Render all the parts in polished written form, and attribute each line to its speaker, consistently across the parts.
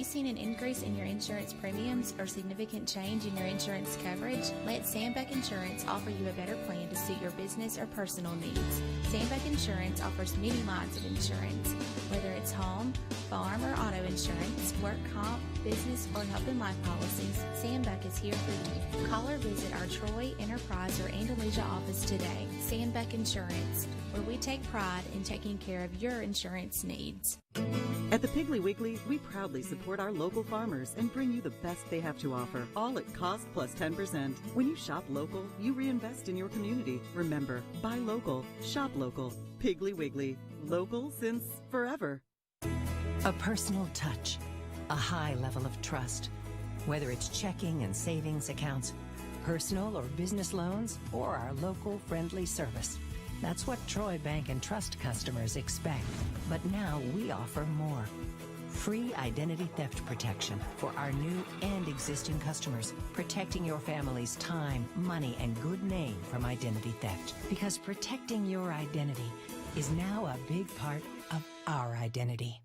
Speaker 1: seen an increase in your insurance premiums or significant change in your insurance coverage? Let Sandbeck Insurance offer you a better plan to suit your business or personal needs. Sandbeck Insurance offers many lines of insurance, whether it's home, farm, or auto insurance, work comp, business, or health and life policies. Sandbeck is here for you. Call or visit our Troy, Enterprise, or Andalusia office today. Sandbeck Insurance, where we take pride in taking care of your insurance needs.
Speaker 2: At the Piggly Wiggly, we proudly support our local farmers and bring you the best they have to offer, all at cost plus 10%. When you shop local, you reinvest in your community. Remember, buy local, shop local. Piggly Wiggly, local since forever.
Speaker 3: A personal touch, a high level of trust. Whether it's checking and savings accounts, personal or business loans, or our local friendly service. That's what Troy Bank and Trust customers expect. But now we offer more. Free identity theft protection for our new and existing customers, protecting your family's time, money, and good name from identity theft. Because protecting your identity is now a big part of our identity.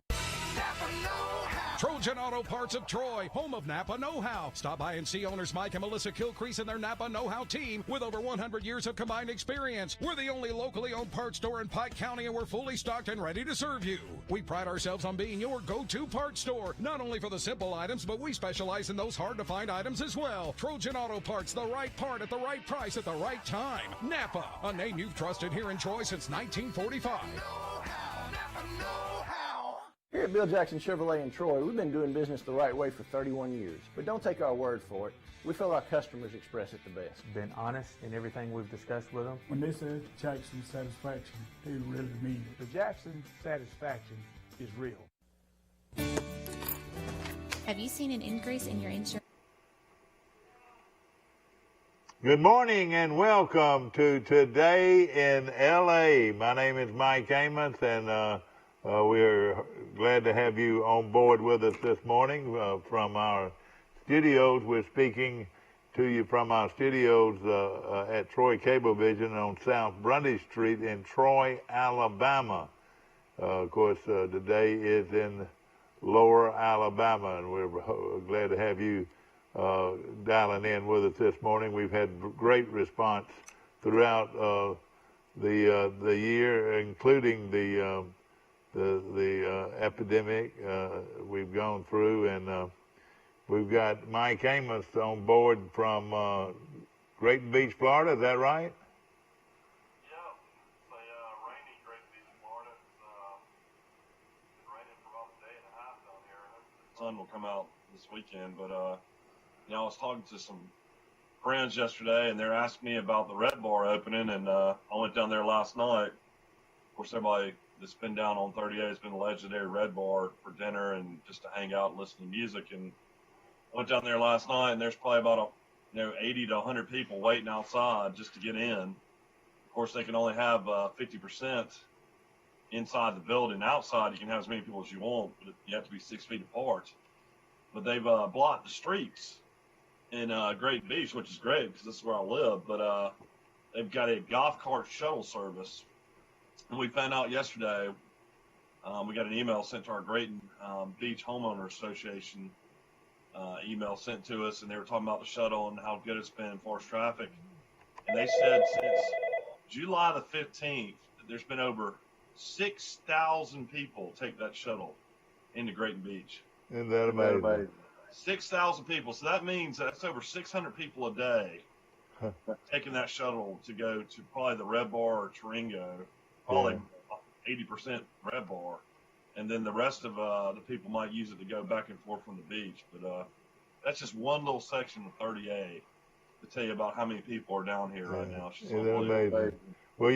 Speaker 4: Trojan Auto Parts of Troy, home of Napa Know-How. Stop by and see owners Mike and Melissa Kilcrease and their Napa Know-How team with over 100 years of combined experience. We're the only locally owned parts store in Pike County, and we're fully stocked and ready to serve you. We pride ourselves on being your go-to parts store, not only for the simple items, but we specialize in those hard-to-find items as well. Trojan Auto Parts, the right part at the right price at the right time. Napa, a name you've trusted here in Troy since 1945.
Speaker 5: Here at Bill Jackson Chevrolet in Troy, we've been doing business the right way for 31 years. But don't take our word for it. We feel our customers express it the best.
Speaker 6: Been honest in everything we've discussed with them.
Speaker 7: When they say Jackson satisfaction, they really mean it.
Speaker 8: The Jackson satisfaction is real.
Speaker 1: Have you seen an increase in your insurance?
Speaker 9: Good morning and welcome to Today in L.A. My name is Mike Amos, and we're glad to have you on board with us this morning from our studios. We're speaking to you from our studios at Troy Cablevision on South Brundage Street in Troy, Alabama. Of course, today is in Lower Alabama, and we're glad to have you dialing in with us this morning. We've had great response throughout the year, including the epidemic we've gone through, and we've got Mike Amos on board from Great Beach, Florida. Is that right?
Speaker 10: Yeah, it's a rainy Great Beach, Florida. It's been raining for about a day and a half down here. I hope the sun will come out this weekend, but you know, I was talking to some friends yesterday, and they're asking me about the Red Bar opening, and I went down there last night. Of course, everybody that's been down on 38 has been a legendary Red Bar for dinner and just to hang out and listen to music. And I went down there last night, and there's probably about 80 to 100 people waiting outside just to get in. Of course, they can only have 50% inside the building. Outside, you can have as many people as you want, but you have to be 6 feet apart. But they've blocked the streets in Great Beach, which is great because this is where I live. But they've got a golf cart shuttle service. And we found out yesterday, we got an email sent to our Great Beach Homeowner Association email sent to us, and they were talking about the shuttle and how good it's been for traffic. And they said since July the 15th, there's been over 6,000 people take that shuttle into Great Beach.
Speaker 9: Isn't that amazing?
Speaker 10: 6,000 people. So that means that's over 600 people a day taking that shuttle to go to probably the Red Bar or Taringo. Probably 80% Red Bar, and then the rest of the people might use it to go back and forth from the beach. But that's just one little section of 38 to tell you about how many people are down here right now. It's just
Speaker 9: amazing. Well,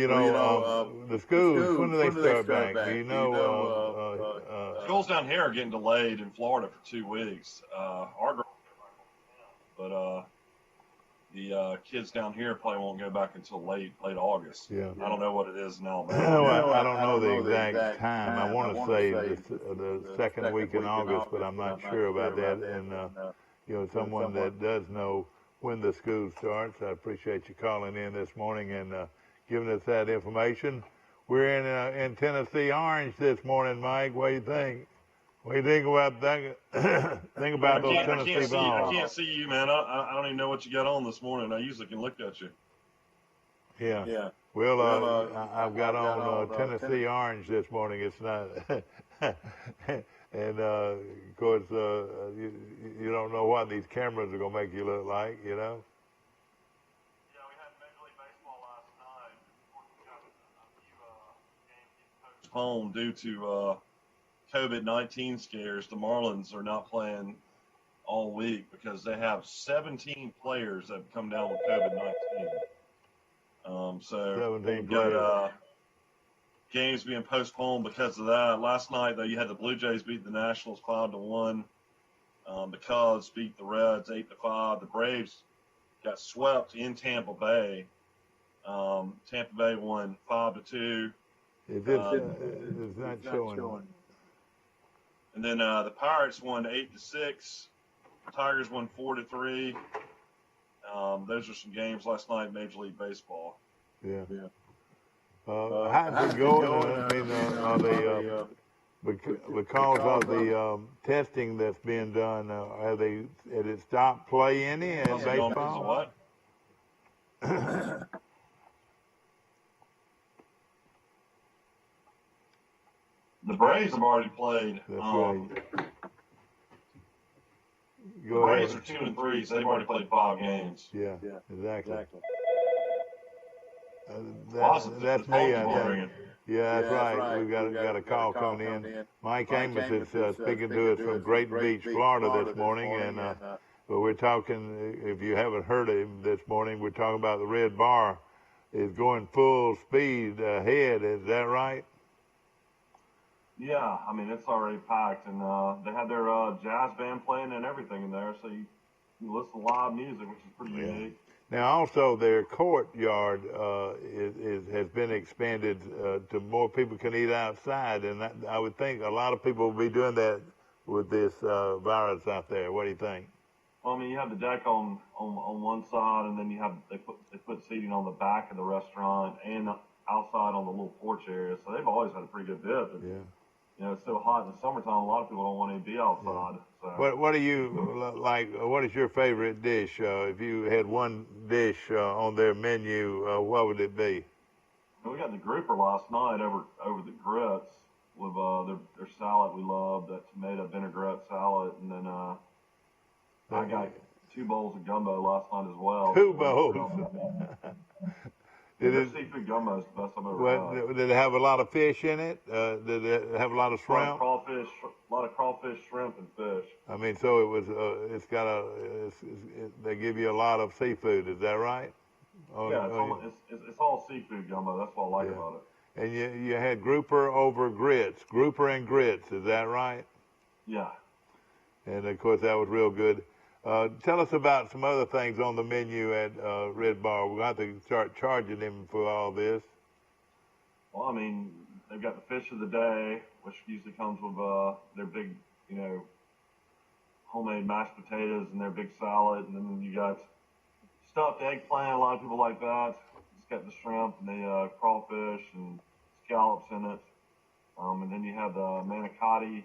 Speaker 9: the schools, when do they start back? Do you know?
Speaker 10: Schools down here are getting delayed in Florida for 2 weeks. Our girls, but the kids down here probably won't go back until late August.
Speaker 9: Yeah.
Speaker 10: I don't know what it is now.
Speaker 9: I don't know the exact time. I want to say the second week in August, but I'm not sure about that. And someone that does know when the school starts, I appreciate you calling in this morning and giving us that information. We're in Tennessee Orange this morning, Mike. What do you think? What do you think about that? Think about those Tennessee balls.
Speaker 10: I can't see you, man. I don't even know what you got on this morning. I usually can look at you.
Speaker 9: Yeah.
Speaker 10: Yeah.
Speaker 9: Well, I've got on Tennessee orange this morning. It's not, and of course, you don't know what these cameras are gonna make you look like, you know.
Speaker 10: Yeah, we had Major League Baseball last night. Of course, we got a few games postponed due to COVID-19 scares. The Marlins are not playing all week because they have 17 players that have come down with COVID-19. So they've got games being postponed because of that. Last night, though, you had the Blue Jays beat the Nationals 5-1. The Cubs beat the Reds 8-5. The Braves got swept in Tampa Bay. Tampa Bay won 5-2.
Speaker 9: It's not showing.
Speaker 10: And then the Pirates won 8-6. Tigers won 4-3. Those are some games last night in Major League Baseball.
Speaker 9: Yeah. How's it going? I mean, are they because of the testing that's being done? Have it stopped play any in baseball?
Speaker 10: What? The Braves have already played.
Speaker 9: That's right.
Speaker 10: The Braves are 2-3, so they've already played 5 games.
Speaker 9: Yeah, exactly.
Speaker 10: That's
Speaker 9: me. Yeah, that's right. We got a call coming in. Mike Amos is speaking to us from Great Beach, Florida this morning, and but we're talking. If you haven't heard him this morning, we're talking about the Red Bar is going full speed ahead. Is that right?
Speaker 10: Yeah, I mean, it's already packed, and they had their jazz band playing and everything in there, so you listen to live music, which is pretty unique.
Speaker 9: Now, also, their courtyard has been expanded to more people can eat outside, and I would think a lot of people will be doing that with this virus out there. What do you think?
Speaker 10: Well, I mean, you have the deck on one side, and then they put seating on the back of the restaurant and outside on the little porch area, so they've always had a pretty good dip.
Speaker 9: Yeah.
Speaker 10: You know, it's so hot in the summertime, a lot of people don't want to be outside. Yeah. So.
Speaker 9: What do you like? What is your favorite dish? If you had one dish on their menu, what would it be?
Speaker 10: We got the grouper last night over the grits with their salad. We love that tomato vinaigrette salad, and then I got 2 bowls of gumbo last night as well.
Speaker 9: 2 bowls.
Speaker 10: The seafood gumbo is the best I've ever had.
Speaker 9: Did it have a lot of fish in it? Did it have a lot of shrimp?
Speaker 10: A lot of crawfish, shrimp, and fish. I
Speaker 9: mean, so it was. They give you a lot of seafood. Is that right?
Speaker 10: It's all seafood gumbo. That's what I like about it.
Speaker 9: And you had grouper over grits, grouper and grits. Is that right?
Speaker 10: Yeah.
Speaker 9: And of course, that was real good. Tell us about some other things on the menu at Red Bar. We're going to have to start charging them for all this.
Speaker 10: Well, I mean, they've got the fish of the day, which usually comes with their big, homemade mashed potatoes and their big salad. And then you got stuffed eggplant. A lot of people like that. It's got the shrimp and the crawfish and scallops in it. And then you have the manicotti.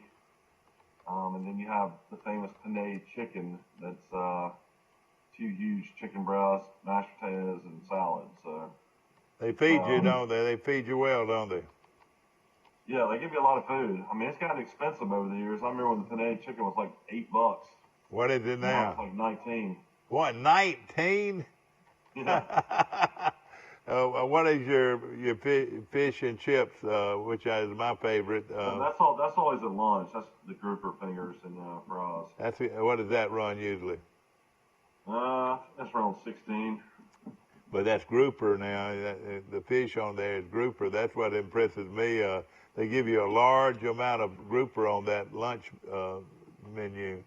Speaker 10: And then you have the famous penne chicken. That's 2 huge chicken breasts, mashed potatoes, and salad. So
Speaker 9: they feed you, don't they? They feed you well, don't they?
Speaker 10: Yeah, they give you a lot of food. I mean, it's gotten expensive over the years. I remember when the penne chicken was like $8.
Speaker 9: What is it now?
Speaker 10: It's like 19.
Speaker 9: What, 19?
Speaker 10: Yeah.
Speaker 9: What is your fish and chips, which is my favorite?
Speaker 10: That's always at lunch. That's the grouper fingers and fries.
Speaker 9: What does that run usually?
Speaker 10: That's around 16.
Speaker 9: But that's grouper now. The fish on there is grouper. That's what impresses me. They give you a large amount of grouper on that lunch menu.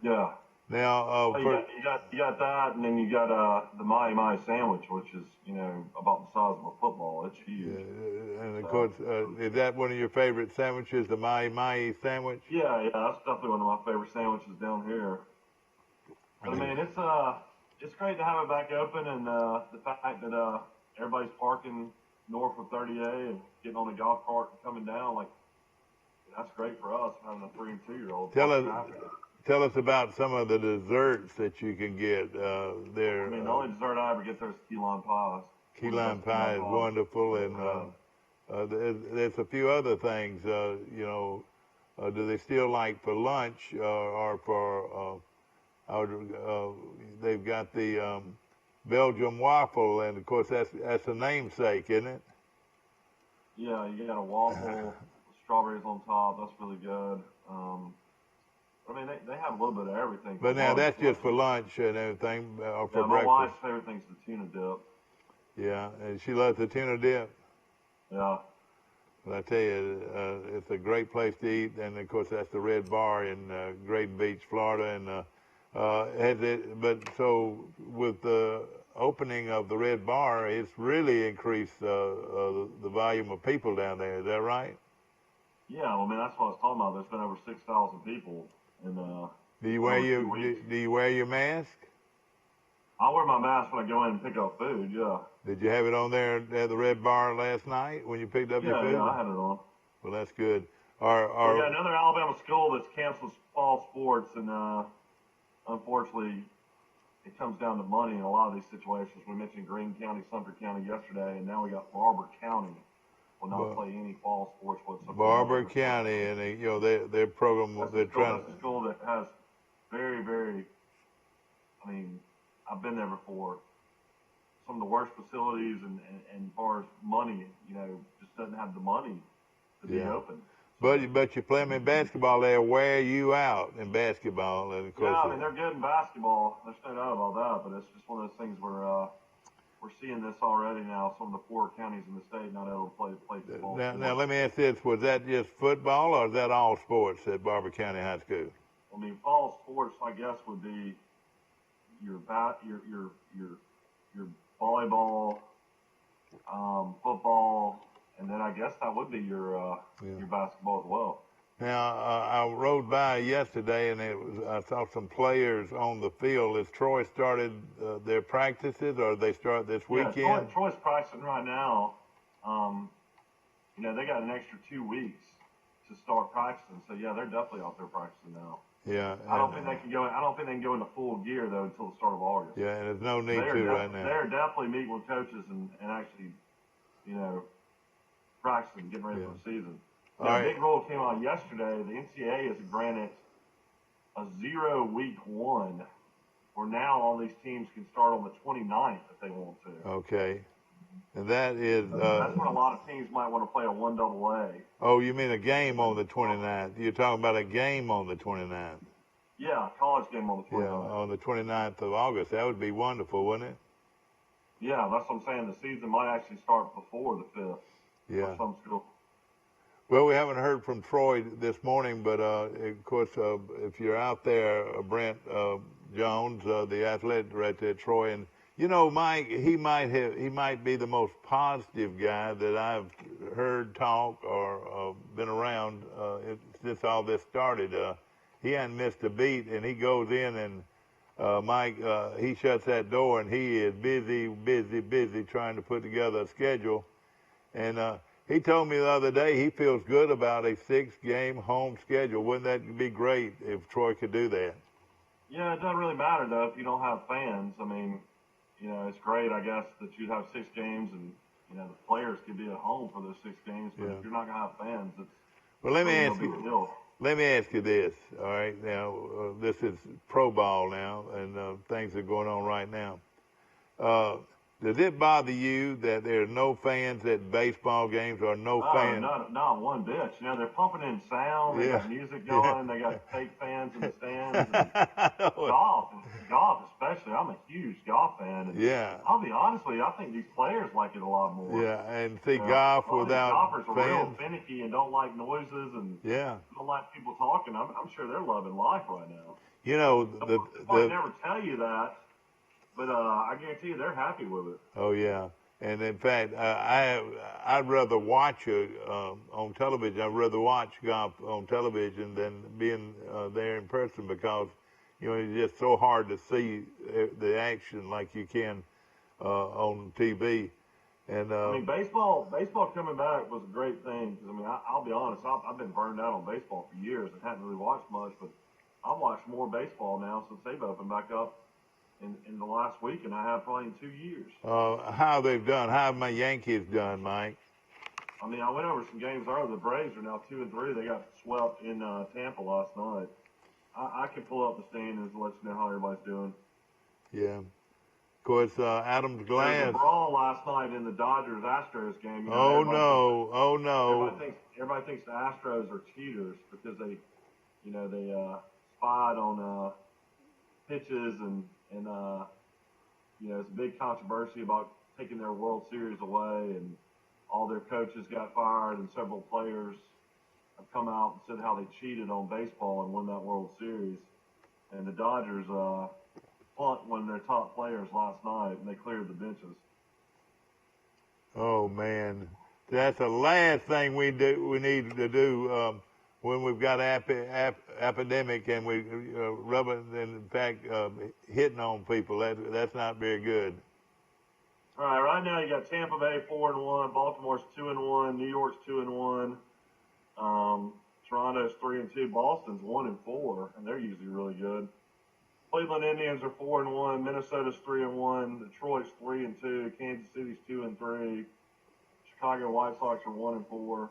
Speaker 10: Yeah.
Speaker 9: Now,
Speaker 10: you got that, and then you got the Mai sandwich, which is about the size of a football. It's huge.
Speaker 9: And of course, is that one of your favorite sandwiches, the Mai sandwich?
Speaker 10: Yeah, that's definitely one of my favorite sandwiches down here. But, I mean, it's great to have it back open, and the fact that everybody's parking north of 30A and getting on a golf cart and coming down, that's great for us having a 3 and 2-year-old.
Speaker 9: Tell us about some of the desserts that you can get there.
Speaker 10: I mean, the only dessert I ever get there is key lime pies.
Speaker 9: Key lime pie is wonderful, and there's a few other things. Do they still like for lunch or for? They've got the Belgium waffle, and of course that's a namesake, isn't it?
Speaker 10: Yeah, you got a waffle, with strawberries on top. That's really good. I mean, they have a little bit of everything.
Speaker 9: But now that's just for lunch and everything, or for
Speaker 10: breakfast. My wife's favorite thing's the tuna dip.
Speaker 9: Yeah, and she loves the tuna dip.
Speaker 10: Yeah.
Speaker 9: Well, I tell you, it's a great place to eat, and of course that's the Red Bar in Graton Beach, Florida. And so with the opening of the Red Bar, it's really increased the volume of people down there. Is that right?
Speaker 10: Yeah, well, I mean that's what I was talking about. There's been over 6,000 people. And
Speaker 9: do you wear your mask?
Speaker 10: I wear my mask when I go in and pick up food. Yeah.
Speaker 9: Did you have it on there at the Red Bar last night when you picked up your food?
Speaker 10: Yeah, I had it on.
Speaker 9: Well, that's good.
Speaker 10: We got another Alabama school that's canceled fall sports, and unfortunately, it comes down to money in a lot of these situations. We mentioned Greene County, Sumter County yesterday, and now we got Barber County will not play any fall sports whatsoever.
Speaker 9: Barber County, and their program.
Speaker 10: That's a school that has very, very. I mean, I've been there before. Some of the worst facilities, and as far as money, just doesn't have the money to be open.
Speaker 9: But you play them in basketball, they'll wear you out in basketball, and of course.
Speaker 10: Yeah, I mean they're good in basketball. There's no doubt about that. But it's just one of those things where we're seeing this already now. Some of the poorer counties in the state not able to play football.
Speaker 9: Now let me ask this: was that just football, or is that all sports at Barber County High School?
Speaker 10: I mean, fall sports, I guess, would be your volleyball, football, and then I guess that would be your basketball as well.
Speaker 9: Now I rode by yesterday, and I saw some players on the field. Has Troy started their practices, or they start this weekend?
Speaker 10: Yeah, Troy's practicing right now. They got an extra 2 weeks to start practicing, so yeah, they're definitely out there practicing now.
Speaker 9: Yeah.
Speaker 10: I don't think they can go into full gear though until the start of August.
Speaker 9: Yeah, and there's no need to right now.
Speaker 10: They're definitely meeting with coaches and actually, practicing, getting ready for the season. A big rule came out yesterday. The NCAA has granted a 0 week 1, where now all these teams can start on the 29th if they want to.
Speaker 9: Okay. And that is...
Speaker 10: that's when a lot of teams might want to play a 1AA.
Speaker 9: Oh, you mean a game on the 29th? You're talking about a game on the 29th?
Speaker 10: Yeah, a college game on the 29th.
Speaker 9: Yeah, on the 29th of August. That would be wonderful, wouldn't it?
Speaker 10: Yeah, that's what I'm saying. The season might actually start before the 5th.
Speaker 9: Yeah.
Speaker 10: For some school.
Speaker 9: Well, we haven't heard from Troy this morning, but of course, if you're out there, Brent Jones, the athletic director at Troy, and Mike, he might be the most positive guy that I've heard talk or been around since all this started. He hadn't missed a beat, and he goes in and Mike, he shuts that door, and he is busy trying to put together a schedule. And he told me the other day he feels good about a 6-game home schedule. Wouldn't that be great if Troy could do that?
Speaker 10: Yeah, it doesn't really matter, though, if you don't have fans. I mean, it's great, I guess, that you have 6 games and, the players could be at home for those 6 games. But if you're not going to have fans, it's
Speaker 9: let me ask you this, all right? Now, this is pro ball now, and things are going on right now. Does it bother you that there are no fans at baseball games or no fans?
Speaker 10: Not one bit. They're pumping in sound. They got music going. They got fake fans in the stands. Golf especially. I'm a huge golf fan. And I'll be honest with you, I think these players like it a lot more.
Speaker 9: Yeah, and see golf without
Speaker 10: fans. Golfers are real finicky and don't like noises and don't like people talking. I'm sure they're loving life right now.
Speaker 9: I
Speaker 10: never tell you that. But I guarantee you they're happy with it.
Speaker 9: Oh, yeah. And, in fact, I'd rather watch it on television. I'd rather watch golf on television than being there in person because, it's just so hard to see the action like you can on TV. And
Speaker 10: I mean, baseball coming back was a great thing. Because I mean, I'll be honest, I've been burned out on baseball for years and hadn't really watched much. But I've watched more baseball now since they've opened back up in the last week, and I have probably in 2 years.
Speaker 9: how they've done? How have my Yankees done, Mike?
Speaker 10: I mean, I went over some games earlier. The Braves are now 2-3. They got swept in Tampa last night. I can pull up the standings and let you know how everybody's doing.
Speaker 9: Yeah. Of course, Adams Glass.
Speaker 10: There was a brawl last night in the Dodgers-Astros game. You know,
Speaker 9: Oh no!
Speaker 10: Everybody thinks the Astros are cheaters because they spied on pitches and it's a big controversy about taking their World Series away, and all their coaches got fired, and several players have come out and said how they cheated on baseball and won that World Series. And the Dodgers punt one of their top players last night, and they cleared the benches.
Speaker 9: Oh man, that's the last thing we need to do when we've got epidemic and we rubbing, in fact, hitting on people. That's not very good.
Speaker 10: All right now you got Tampa Bay 4-1, Baltimore's 2-1, New York's 2-1, Toronto's 3-2, Boston's 1-4, and they're usually really good. Cleveland Indians are 4-1, Minnesota's 3-1, Detroit's 3-2, Kansas City's 2-3, Chicago White Sox are 1-4,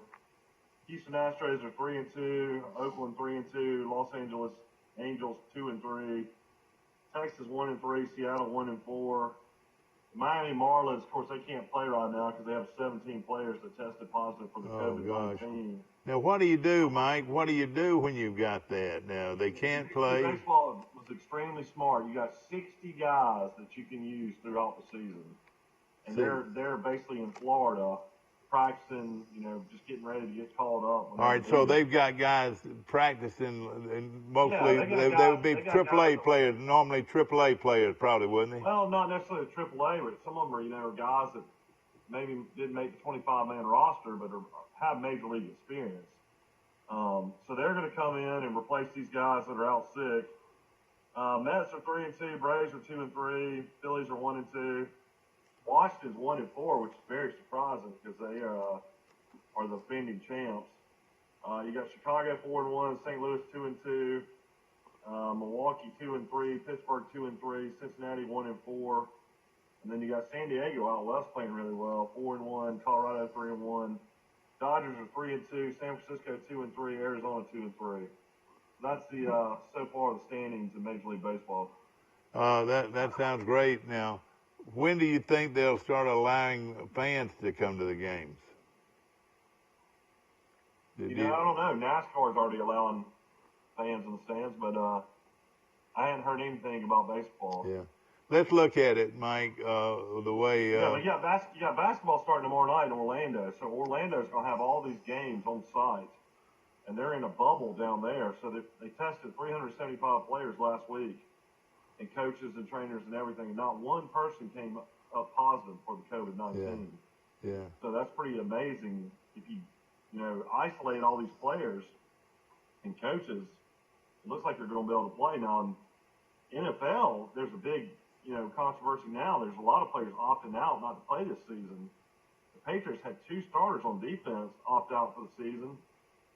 Speaker 10: Houston Astros are 3-2, Oakland 3-2, Los Angeles Angels 2-3, Texas 1-3, Seattle 1-4. Miami Marlins, of course, they can't play right now because they have 17 players that tested positive for the COVID-19.
Speaker 9: Now, what do you do, Mike? What do you do when you've got that? Now, they can't play.
Speaker 10: Baseball was extremely smart. You got 60 guys that you can use throughout the season. And they're basically in Florida practicing, just getting ready to get called up.
Speaker 9: All right, so they've got guys practicing, and mostly they would be AAA players, normally AAA players probably, wouldn't they?
Speaker 10: Well, not necessarily AAA, but some of them are guys that maybe didn't make the 25-man roster, but have major league experience. So they're going to come in and replace these guys that are out sick. Mets are 3-2, Braves are 2-3, Phillies are 1-2. Washington's 1-4, which is very surprising because they are the defending champs. You got Chicago 4-1, St. Louis 2-2, Milwaukee 2-3, Pittsburgh 2-3, Cincinnati 1-4, and then you got San Diego out west playing really well, 4-1, Colorado 3-1, Dodgers are 3-2, San Francisco 2-3, Arizona 2-3. That's the so far the standings in Major League Baseball.
Speaker 9: That sounds great. Now, when do you think they'll start allowing fans to come to the games?
Speaker 10: I don't know. NASCAR's already allowing fans in the stands, but I hadn't heard anything about baseball.
Speaker 9: Yeah. Let's look at it, Mike, the way...
Speaker 10: you got basketball starting tomorrow night in Orlando, so Orlando's going to have all these games on site, and they're in a bubble down there. So they tested 375 players last week, and coaches and trainers and everything, and not one person came up positive for the COVID-19.
Speaker 9: Yeah.
Speaker 10: So that's pretty amazing. If you isolate all these players and coaches, it looks like they're going to be able to play. Now, in NFL, there's a big, controversy now. There's a lot of players opting out not to play this season. The Patriots had 2 starters on defense opt out for the season,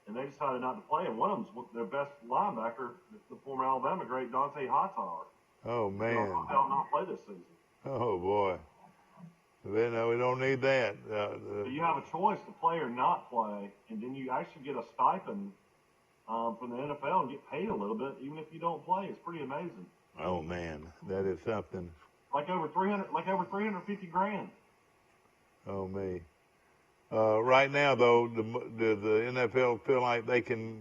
Speaker 10: and they decided not to play. And one of them's their best linebacker, the former Alabama great Dante Hightower.
Speaker 9: Oh, man.
Speaker 10: They'll not play this season.
Speaker 9: Oh, boy. We don't need that.
Speaker 10: So you have a choice to play or not play, and then you actually get a stipend from the NFL and get paid a little bit, even if you don't play. It's pretty amazing.
Speaker 9: Oh, man. That is something.
Speaker 10: Like over $350,000.
Speaker 9: Oh, me. Right now, though, does the NFL feel like they can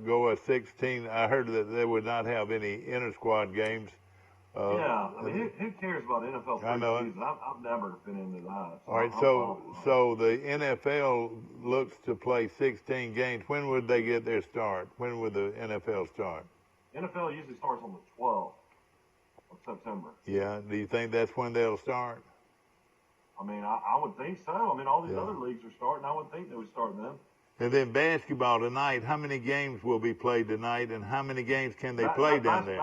Speaker 9: go at 16? I heard that they would not have any inter-squad games.
Speaker 10: Who cares about NFL preseason? I've never been into that.
Speaker 9: All right, so the NFL looks to play 16 games. When would they get their start? When would the NFL start?
Speaker 10: NFL usually starts on the 12th of September.
Speaker 9: Yeah, do you think that's when they'll start?
Speaker 10: I mean, I would think so. I mean, all these other leagues are starting. I would think they would start then.
Speaker 9: And then basketball tonight, how many games will be played tonight, and how many games can they play down there?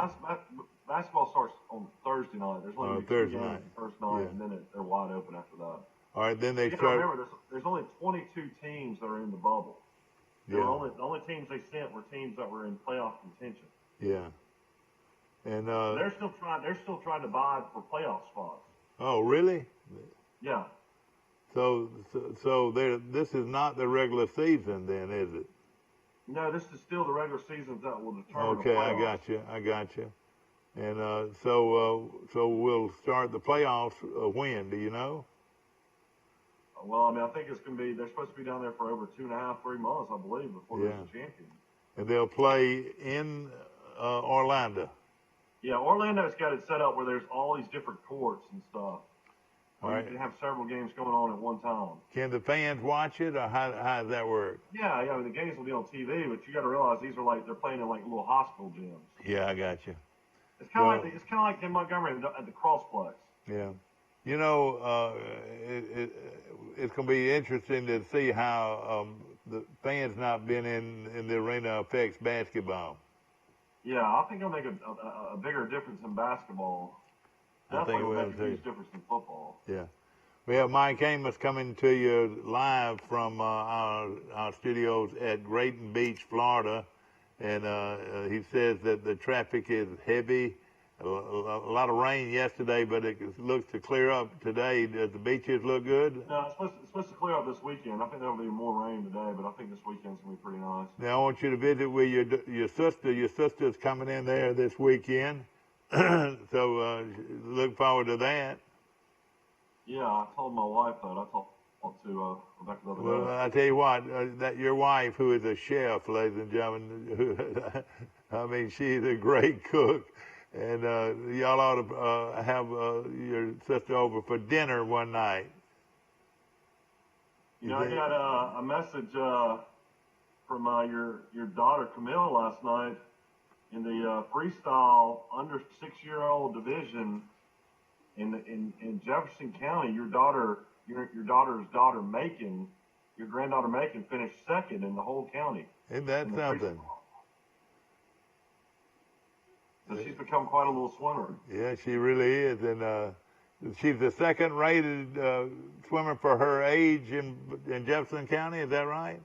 Speaker 10: Basketball starts on Thursday night. There's only 2 games the first night, and then they're wide open after that.
Speaker 9: All right, then they
Speaker 10: You gotta
Speaker 9: start.
Speaker 10: remember, there's only 22 teams that are in the bubble.
Speaker 9: Yeah.
Speaker 10: The only teams they sent were teams that were in playoff contention.
Speaker 9: Yeah. And
Speaker 10: They're still trying to buy for playoff spots.
Speaker 9: oh, really?
Speaker 10: Yeah.
Speaker 9: So this is not the regular season, then, is it?
Speaker 10: No, this is still the regular season that will determine.
Speaker 9: Okay,
Speaker 10: the
Speaker 9: I
Speaker 10: playoffs.
Speaker 9: got you. And so we'll start the playoffs when? Do you know?
Speaker 10: Well, I mean, I think it's going to be. They're supposed to be down there for over 2.5, 3 months, I believe, before there's a champion.
Speaker 9: And they'll play in Orlando.
Speaker 10: Yeah, Orlando's got it set up where there's all these different courts and stuff.
Speaker 9: All
Speaker 10: You
Speaker 9: right.
Speaker 10: can have several games going on at one time.
Speaker 9: Can the fans watch it, or how does that work?
Speaker 10: Yeah, I mean, the games will be on TV, but you got to realize these are they're playing in like little hospital gyms.
Speaker 9: Yeah, I got you.
Speaker 10: It's kind of like in Montgomery at the Crossplex.
Speaker 9: Yeah. You know, it's going to be interesting to see how the fans not being in the arena affects basketball.
Speaker 10: Yeah, I think it'll make a bigger difference in basketball. Definitely
Speaker 9: I think it will
Speaker 10: make a huge difference in football.
Speaker 9: Yeah. We have Mike Amos coming to you live from our studios at Grayton Beach, Florida. And he says that the traffic is heavy. A lot of rain yesterday, but it looks to clear up today. Does the beaches look good?
Speaker 10: No, it's supposed to clear up this weekend. I think there'll be more rain today, but I think this weekend's going to be pretty nice.
Speaker 9: Now, I want you to visit with your sister. Your sister's coming in there this weekend. So look forward to that.
Speaker 10: Yeah, I told my wife that. I talked to Rebecca the other day.
Speaker 9: Well, I tell you what, that your wife, who is a chef, ladies and gentlemen, I mean, she's a great cook. And y'all ought to have your sister over for dinner one night.
Speaker 10: You know, I got a message from your daughter Camille last night in the freestyle under 6-year-old division in Jefferson County. Your daughter's daughter Macon, your granddaughter Macon, finished second in the whole county.
Speaker 9: Isn't that something?
Speaker 10: So she's become quite a little swimmer.
Speaker 9: Yeah, she really is, and she's the second-rated swimmer for her age in Jefferson County. Is that right?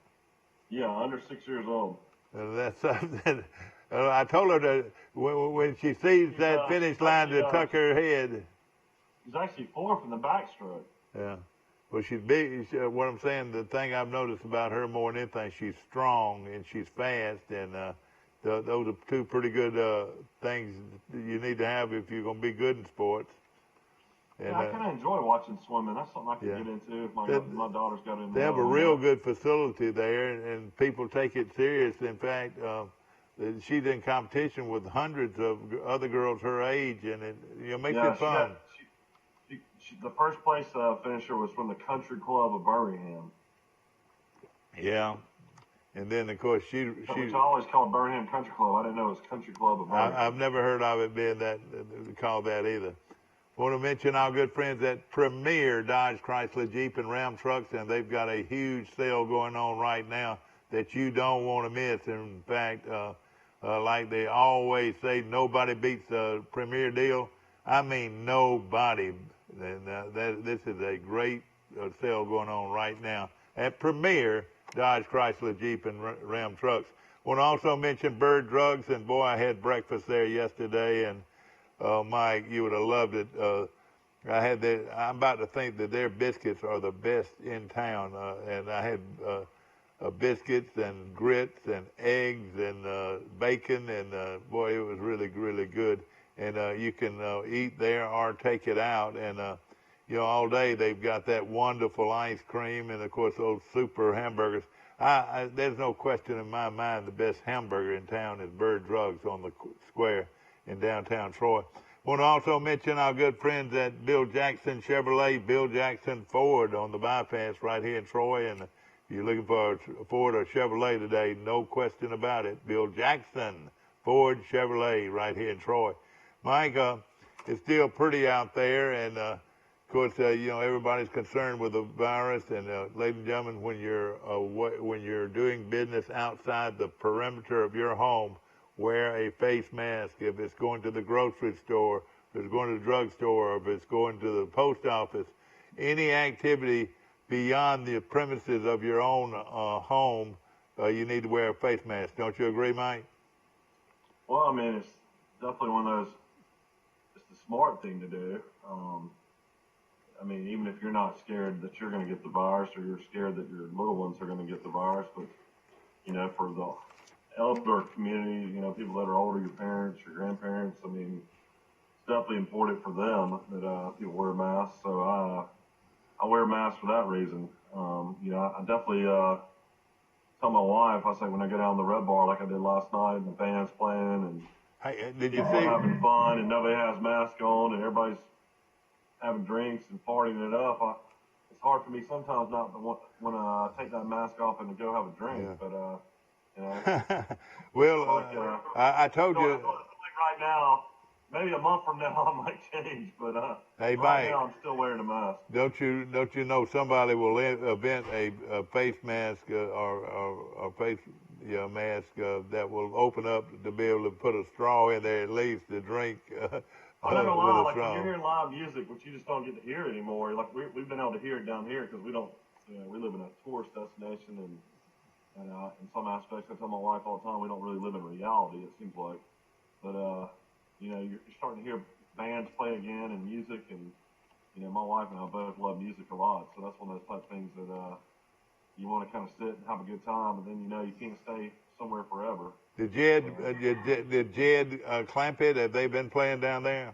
Speaker 10: Yeah, under 6 years old.
Speaker 9: That's something. I told her to when she sees that finish line to tuck her head.
Speaker 10: She's actually fourth in the backstroke.
Speaker 9: Yeah. Well, she's big. What I'm saying, the thing I've noticed about her more than anything, she's strong and she's fast, and those are two pretty good things you need to have if you're going to be good in sports. And,
Speaker 10: I kind of enjoy watching swimming. That's something I can get into if my daughter's got in.
Speaker 9: They have a real good facility there, and people take it serious. In fact, she's in competition with hundreds of other girls her age, and it makes it fun.
Speaker 10: The first place finisher was from the Country Club of Birmingham.
Speaker 9: Yeah. And then, of course,
Speaker 10: which I always called Birmingham Country Club. I didn't know it was Country Club of Birmingham.
Speaker 9: I've never heard of it being called that either. I want to mention our good friends at Premier Dodge Chrysler Jeep and Ram Trucks, and they've got a huge sale going on right now that you don't want to miss. In fact, like they always say, nobody beats the Premier deal. I mean, nobody. And this is a great sale going on right now at Premier Dodge Chrysler Jeep and Ram Trucks. I want to also mention Bird Drugs, and boy, I had breakfast there yesterday, and Mike, you would have loved it. I'm about to think that their biscuits are the best in town, and I had biscuits and grits and eggs and bacon, and boy, it was really, really good. And you can eat there or take it out, and all day they've got that wonderful ice cream, and of course those super hamburgers. There's no question in my mind the best hamburger in town is Bird Drugs on the square in downtown Troy. I want to also mention our good friends at Bill Jackson Chevrolet, Bill Jackson Ford on the bypass right here in Troy. And if you're looking for a Ford or Chevrolet today, no question about it. Bill Jackson Ford Chevrolet right here in Troy. Mike, it's still pretty out there, and of course, everybody's concerned with the virus. And ladies and gentlemen, when you're doing business outside the perimeter of your home, wear a face mask. If it's going to the grocery store, if it's going to the drugstore, or if it's going to the post office, any activity beyond the premises of your own home, you need to wear a face mask. Don't you agree, Mike?
Speaker 10: Well, I mean, it's definitely one of those, it's the smart thing to do. I mean, even if you're not scared that you're going to get the virus or you're scared that your little ones are going to get the virus, but, you know, for the elder community, you know, people that are older, your parents, your grandparents, I mean, it's definitely important for them that people wear masks. So I wear masks for that reason. You know, I definitely tell my wife, I say when I go down to the Red Bar like I did last night and the band's playing and
Speaker 9: hey, did you
Speaker 10: people
Speaker 9: see?
Speaker 10: having fun and nobody has masks on and everybody's having drinks and partying it up. It's hard for me sometimes not to want to take that mask off and to go have a drink.
Speaker 9: Yeah.
Speaker 10: But you know,
Speaker 9: well,
Speaker 10: like,
Speaker 9: I told you.
Speaker 10: Like right now, maybe a month from now I might change, but
Speaker 9: hey,
Speaker 10: right
Speaker 9: Mike,
Speaker 10: now I'm still wearing a mask.
Speaker 9: Don't you know somebody will invent a face mask or face mask that will open up to be able to put a straw in there at least to drink.
Speaker 10: I'm not gonna lie, like when
Speaker 9: straw.
Speaker 10: you're hearing live music, which you just don't get to hear anymore. Like we've been able to hear it down here because we don't, you know, we live in a tourist destination and in some aspects, I tell my wife all the time, we don't really live in reality. It seems like, but you know, you're starting to hear bands play again and music, and you know, my wife and I both love music a lot, so that's one of those type of things that you want to kind of sit and have a good time, and then you know you can't stay somewhere forever.
Speaker 9: Did Jed Clampett, have they been playing down there?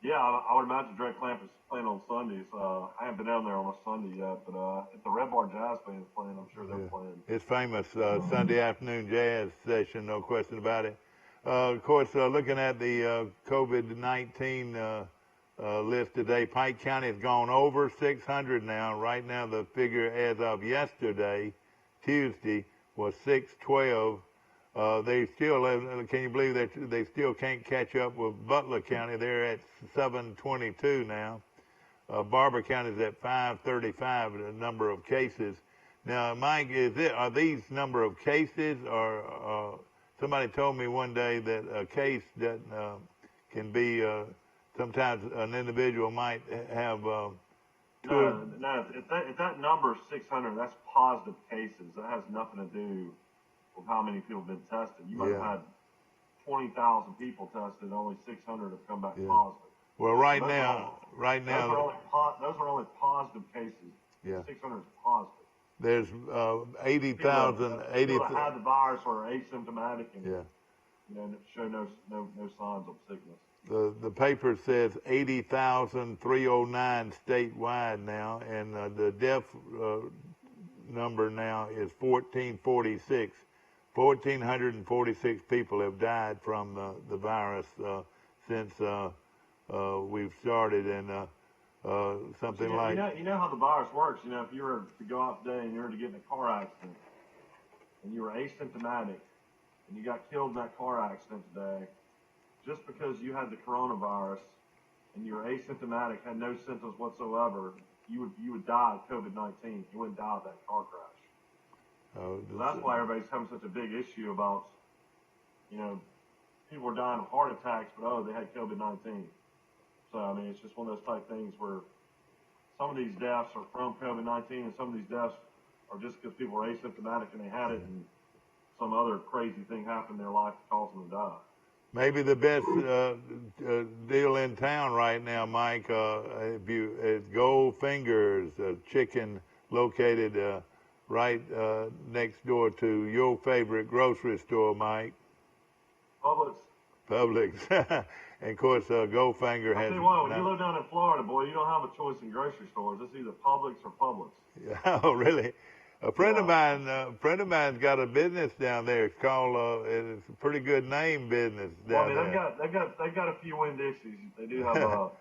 Speaker 10: Yeah, I would imagine Drake Clamp is playing on Sundays. I haven't been down there on a Sunday yet, but if the Red Bar Jazz Band is playing, I'm sure they're playing.
Speaker 9: It's famous Sunday afternoon jazz session, no question about it. Of course, looking at the COVID-19 list today, Pike County has gone over 600 now. Right now, the figure as of yesterday, Tuesday, was 612. They still, can you believe that they still can't catch up with Butler County? They're at 722 now. Barber County is at 535, the number of cases. Now, Mike, are these number of cases, or somebody told me one day that a case that can be, sometimes an individual might have
Speaker 10: No, if that number is 600, that's positive cases. That has nothing to do with how many people have been tested. You might have had 20,000 people tested, only 600 have come back positive.
Speaker 9: Well,
Speaker 10: right now, those are only positive cases.
Speaker 9: Yeah.
Speaker 10: 600 is positive.
Speaker 9: There's 80,000.
Speaker 10: People that had the virus or are asymptomatic and
Speaker 9: you
Speaker 10: know, show no signs of sickness.
Speaker 9: The paper says 80,309 statewide now, and the death number now is 1,446. 1,446 people have died from the virus since we've started, and something like...
Speaker 10: You know how the virus works. You know, if you were to go out today and you were to get in a car accident, and you were asymptomatic, and you got killed in that car accident today, just because you had the coronavirus and you were asymptomatic, had no symptoms whatsoever, you would die of COVID-19. You wouldn't die of that car crash. So that's why everybody's having such a big issue about, you know, people are dying of heart attacks, but they had COVID-19. So, I mean, it's just one of those type things where some of these deaths are from COVID-19 and some of these deaths are just because people are asymptomatic and they had it and some other crazy thing happened in their life that caused them to die.
Speaker 9: Maybe the best deal in town right now, Mike, is Goldfinger's chicken located right next door to your favorite grocery store, Mike. Publix. And of course, Goldfinger has...
Speaker 10: I'll tell you what, when you live down in Florida, boy, you don't have a choice in grocery stores. It's either Publix or Publix.
Speaker 9: Oh, really? A friend of mine's got a business down there. It's called, it's a pretty good name business down there.
Speaker 10: They've got a few Winn-Dixies. They do have
Speaker 9: of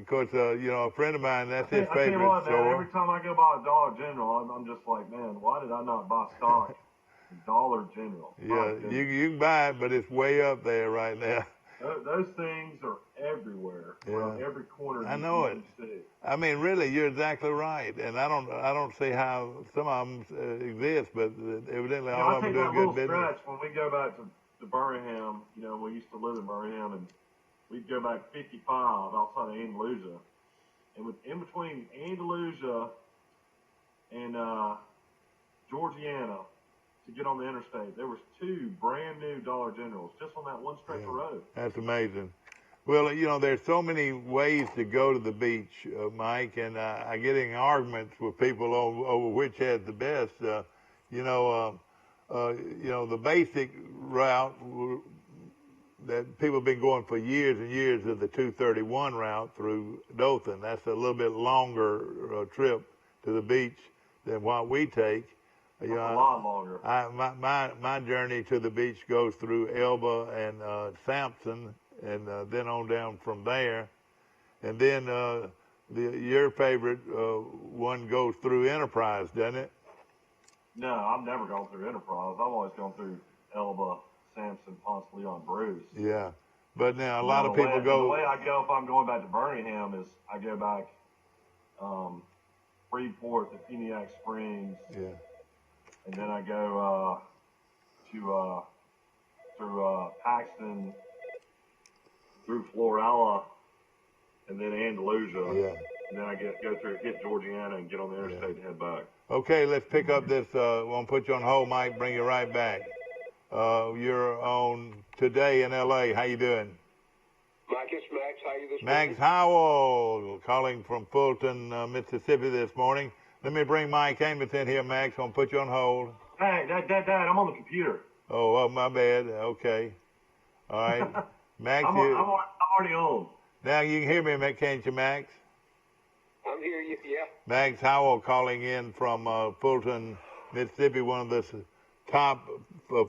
Speaker 9: course, you know, a friend of mine, that's his favorite
Speaker 10: I tell you what,
Speaker 9: store.
Speaker 10: Man, every time I go by a Dollar General, I'm just like, man, why did I not buy stock at Dollar General?
Speaker 9: Yeah, you can buy it, but it's way up there right now.
Speaker 10: Those things are everywhere. Around every corner.
Speaker 9: I know it.
Speaker 10: See.
Speaker 9: I mean, really, you're exactly right, and I don't see how some of them exist, but evidently all of them do a good business.
Speaker 10: Stretch when we go back to Birmingham. You know, we used to live in Birmingham, and we'd go back 55 outside of Andalusia, and in between Andalusia and Georgiana to get on the interstate, there was 2 brand new Dollar Generals just on that one stretch of road.
Speaker 9: That's amazing. Well, you know, there's so many ways to go to the beach, Mike, and I get in arguments with people over which has the best. You know, the basic route that people have been going for years and years is the 231 route through Dothan. That's a little bit longer trip to the beach than what we take. You know,
Speaker 10: a lot longer.
Speaker 9: My journey to the beach goes through Elba and Sampson, and then on down from there, and then your favorite one goes through Enterprise, doesn't it?
Speaker 10: No, I've never gone through Enterprise. I've always gone through Elba, Sampson, Ponce de Leon, Bruce.
Speaker 9: Yeah, but now a lot of people go.
Speaker 10: The way I go if I'm going back to Birmingham is I go back Freeport to Peniac Springs.
Speaker 9: Yeah.
Speaker 10: And then I go through Paxton, through Florala, and then Andalusia.
Speaker 9: Yeah.
Speaker 10: And then I go through, hit Georgiana, and get on the interstate and head back.
Speaker 9: Okay, let's pick up this. We'll put you on hold, Mike. Bring you right back. You're on Today in L.A. How you doing?
Speaker 11: Mike, it's Max. How you this
Speaker 9: morning? Max Howell, calling from Fulton, Mississippi this morning. Let me bring Mike Amos in here, Max. I'm going to put you on hold.
Speaker 10: Hey, Dad, I'm on the computer.
Speaker 9: Oh, my bad. Okay. All right. Max,
Speaker 10: I'm already on.
Speaker 9: Now you can hear me, can't you, Max?
Speaker 11: I'm hearing you, yeah.
Speaker 9: Max Howell calling in from Fulton, Mississippi, one of the top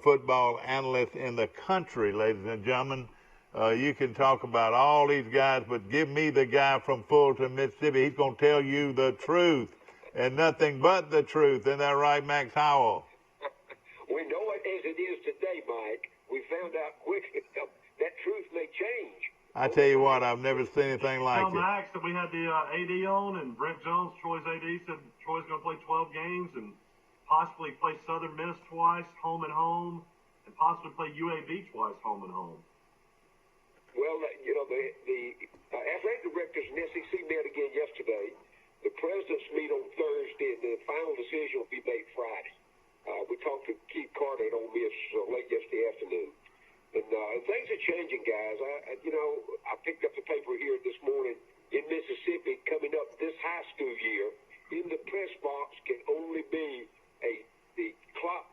Speaker 9: football analysts in the country, ladies and gentlemen. You can talk about all these guys, but give me the guy from Fulton, Mississippi. He's going to tell you the truth and nothing but the truth. Isn't that right, Max Howell?
Speaker 11: We know it as it is today, Mike. We found out quickly that truth may change.
Speaker 9: I tell you what, I've never seen anything like it.
Speaker 10: Max, that we had the AD on, and Brent Jones, Troy's AD, said Troy's going to play 12 games and possibly play Southern Miss twice, home and home, and possibly play UAB twice, home and home.
Speaker 11: Well, you know, the athletic directors in the SEC met again yesterday. The presidents meet on Thursday, and the final decision will be made Friday. We talked to Keith Carter at Ole Miss late yesterday afternoon. And things are changing, guys. I picked up the paper here this morning in Mississippi. Coming up this high school year, in the press box can only be the clock,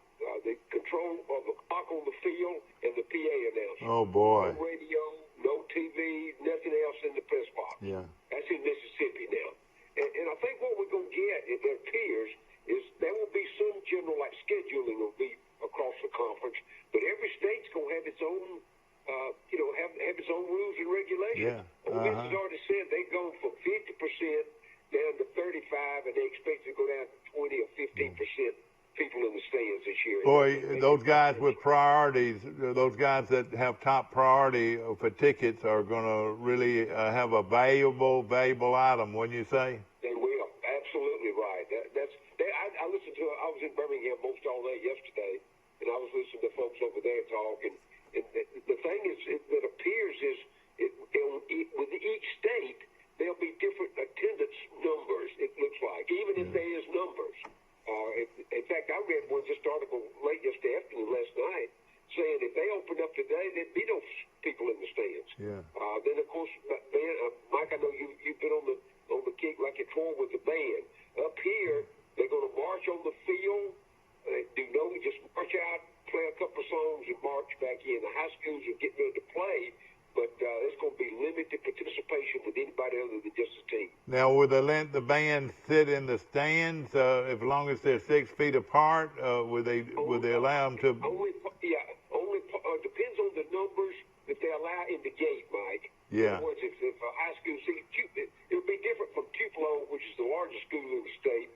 Speaker 11: the control of the clock on the field and the PA announcer.
Speaker 9: Oh, boy.
Speaker 11: No radio, no TV, nothing else in the press box.
Speaker 9: Yeah.
Speaker 11: That's in Mississippi now. And I think what we're going to get, it appears, is there will be some general, like scheduling will be across the conference, but every state's going to have its own, have its own rules and regulations.
Speaker 9: Yeah.
Speaker 11: Ole Miss has already said they've gone from 50% down to 35, and they expect to go down to 20 or 15% people in the stands this year.
Speaker 9: Boy, those guys with priorities, those guys that have top priority for tickets are going to really have a valuable item, wouldn't you say?
Speaker 11: They will. Absolutely right. I listened to, I was in Birmingham most all day yesterday, and I was listening to folks over there talk, and the thing that appears is with each state, there'll be different attendance numbers, it looks like, even if there is numbers. In fact, I read this article late yesterday afternoon, last night, saying if they open up today, there'd be no people in the stands.
Speaker 9: Yeah.
Speaker 11: Then, of course, Mike, I know you've been on the kick like a troll with the band. Up here, they're going to march on the field. Just march out, play a couple of songs, and march back in. The high schools are getting ready to play, but there's going to be limited participation with anybody other than just a team.
Speaker 9: Now, will they let the band sit in the stands as long as they're 6 feet apart? Will they allow them to?
Speaker 11: Only depends on the numbers that they allow in the gate, Mike.
Speaker 9: Yeah.
Speaker 11: In other words, if a high school, it'll be different from Tupelo, which is the largest school in the state,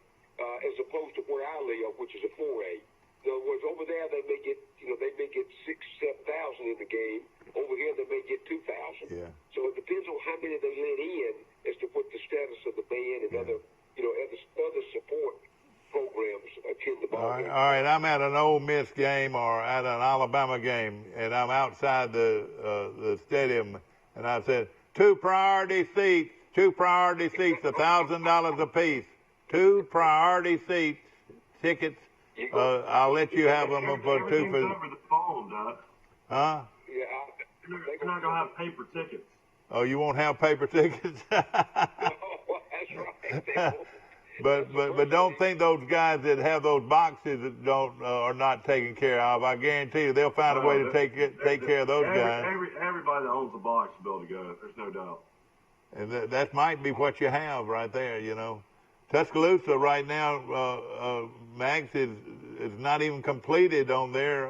Speaker 11: as opposed to where I live, which is a 4A. In other words, over there they may get 6,000-7,000 in the game. Over here they may get 2,000.
Speaker 9: Yeah.
Speaker 11: So it depends on how many they let in as to what the status of the band and other support programs attend the ball game.
Speaker 9: All right, I'm at an Ole Miss game or at an Alabama game, and I'm outside the stadium, and I said, 2 priority seats, 2 priority seats, $1,000 a piece. 2 priority seats, tickets. I'll let you have them for 2
Speaker 10: Everything's over the phone, Doc.
Speaker 9: Huh?
Speaker 11: Yeah,
Speaker 10: You're not gonna have paper tickets.
Speaker 9: Oh, you won't have paper tickets?
Speaker 11: that's right.
Speaker 9: But don't think those guys that have those boxes that don't are not taken care of. I guarantee you they'll find a way to take care of those guys.
Speaker 10: Everybody that owns a box will be able to go. There's no doubt.
Speaker 9: And that might be what you have right there, you know. Tuscaloosa right now, Max, is not even completed on their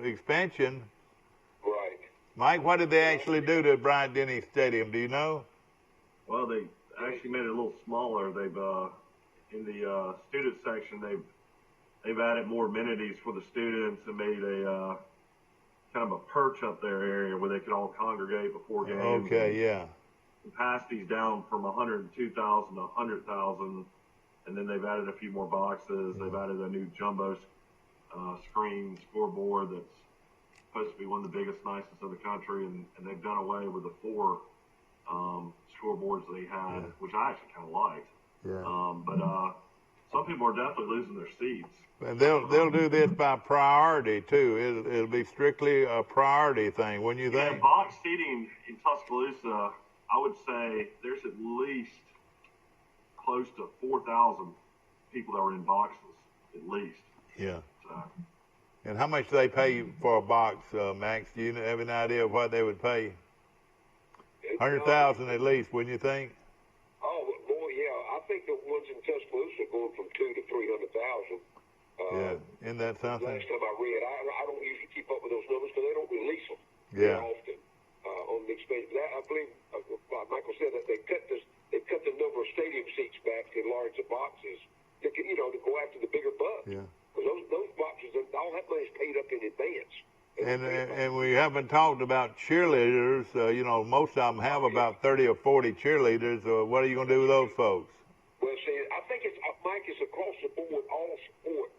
Speaker 9: expansion.
Speaker 11: Right.
Speaker 9: Mike, what did they actually do to Bryant-Denny Stadium? Do you know?
Speaker 10: Well, they actually made it a little smaller. They've in the student section, they've added more amenities for the students and made a kind of a perch up there area where they could all congregate before games.
Speaker 9: Okay, yeah.
Speaker 10: Capacity's down from 102,000 to 100,000, and then they've added a few more boxes. They've added a new jumbo screen scoreboard that's supposed to be one of the biggest, nicest in the country, and they've done away with the 4 scoreboards they had, which I actually kind of liked.
Speaker 9: Yeah.
Speaker 10: But some people are definitely losing their seats.
Speaker 9: And they'll do this by priority too. It'll be strictly a priority thing, wouldn't you think?
Speaker 10: Yeah, box seating in Tuscaloosa, I would say there's at least close to 4,000 people that are in boxes, at least.
Speaker 9: Yeah.
Speaker 10: So.
Speaker 9: And how much do they pay you for a box, Max? Do you have an idea of what they would pay? 100,000 at least, wouldn't you think?
Speaker 11: Oh, boy, yeah. I think the ones in Tuscaloosa are going from 200,000 to 300,000.
Speaker 9: Yeah, isn't that something?
Speaker 11: Last time I read, I don't usually keep up with those numbers because they don't release them
Speaker 9: very
Speaker 11: often on the expansion. I believe, like Michael said, that they cut the number of stadium seats back to enlarge the boxes to go after the bigger bucks.
Speaker 9: Yeah.
Speaker 11: Because those boxes, all that money's paid up in advance.
Speaker 9: And we haven't talked about cheerleaders. Most of them have about 30 or 40 cheerleaders. What are you going to do with those folks?
Speaker 11: Well, see, I think Mike, it's across the board, all support.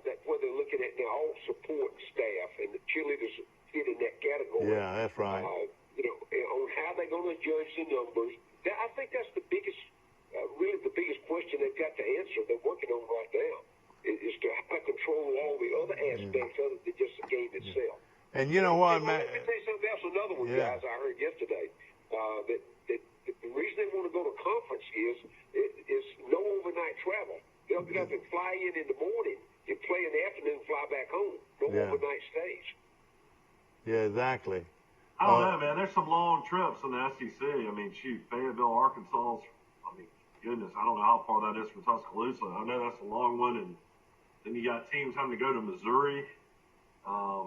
Speaker 11: That's what they're looking at now, all support staff, and the cheerleaders fit in that category.
Speaker 9: Yeah, that's right.
Speaker 11: On how they're going to judge the numbers. I think that's the biggest, really the biggest question they've got to answer. They're working on right now. Is to how to control all the other aspects other than just the game itself.
Speaker 9: And you know what, man?
Speaker 11: Let me tell you something else. Another one, guys, I heard yesterday that the reason they want to go to conference is no overnight travel. They'll get up and fly in the morning and play in the afternoon, fly back home. No overnight stays.
Speaker 9: Yeah, exactly.
Speaker 10: I don't know, man. There's some long trips in the SEC. I mean, shoot, Fayetteville, Arkansas. I mean, goodness, I don't know how far that is from Tuscaloosa. I know that's a long one, and then you got teams having to go to Missouri. I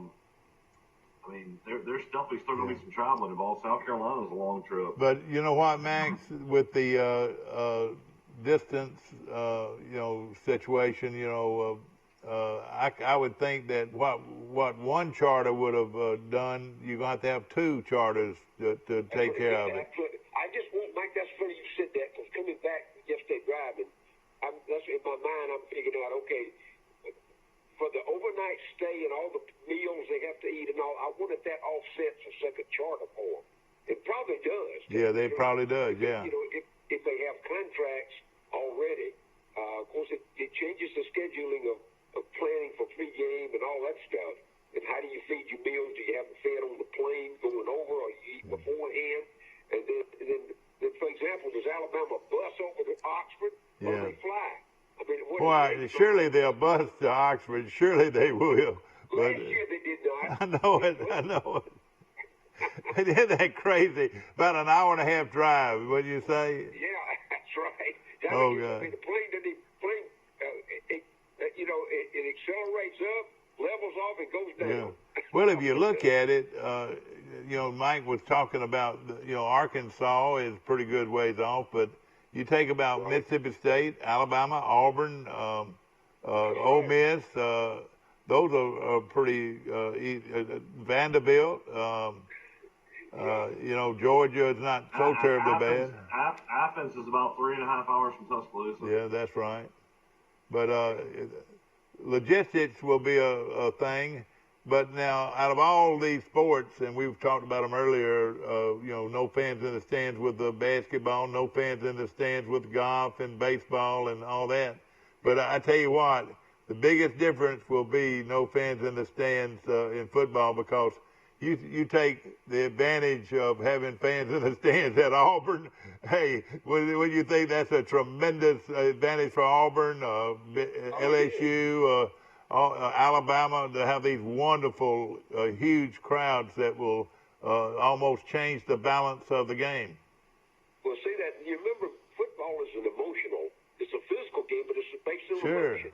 Speaker 10: mean, there's definitely still going to be some traveling involved. South Carolina's a long trip.
Speaker 9: But you know what, Max? With the distance, situation, I would think that what one charter would have done, you're going to have 2 charters to take care of it.
Speaker 11: I just want, Mike, that's funny you said that, because coming back yesterday driving, that's in my mind, I'm figuring out, okay, for the overnight stay and all the meals they have to eat and all, I wonder if that offsets a second charter for them. It probably does.
Speaker 9: Yeah, they probably does, yeah.
Speaker 11: If they have contracts already, of course, it changes the scheduling of planning for pregame and all that stuff. And how do you feed your meals? Do you have them fed on the plane going over, or you eat beforehand? And then, for example, does Alabama bus over to Oxford, or do they fly? I mean,
Speaker 9: Well, surely they'll bus to Oxford. Surely they will.
Speaker 11: Last year they did not.
Speaker 9: I know it. Isn't that crazy? About an hour and a half drive, wouldn't you say?
Speaker 11: Yeah, that's right.
Speaker 9: Oh,
Speaker 11: God.
Speaker 9: God.
Speaker 11: I mean, the plane, it accelerates up, levels off, and goes down.
Speaker 9: Yeah. Well, if you look at it, Mike was talking about, Arkansas is pretty good ways off, but you take about Mississippi State, Alabama, Auburn, Ole Miss, those are pretty, Vanderbilt, Georgia is not so terribly bad.
Speaker 10: Athens is about 3.5 hours from Tuscaloosa.
Speaker 9: Yeah, that's right. But logistics will be a thing. But now, out of all these sports, and we've talked about them earlier, no fans in the stands with the basketball, no fans in the stands with golf and baseball and all that. But I tell you what, the biggest difference will be no fans in the stands in football, because you take the advantage of having fans in the stands at Auburn. Hey, would you think that's a tremendous advantage for Auburn, LSU, Alabama, to have these wonderful, huge crowds that will almost change the balance of the game?
Speaker 11: Well, see that, you remember, football is an emotional, it's a physical game, but it's based on emotion.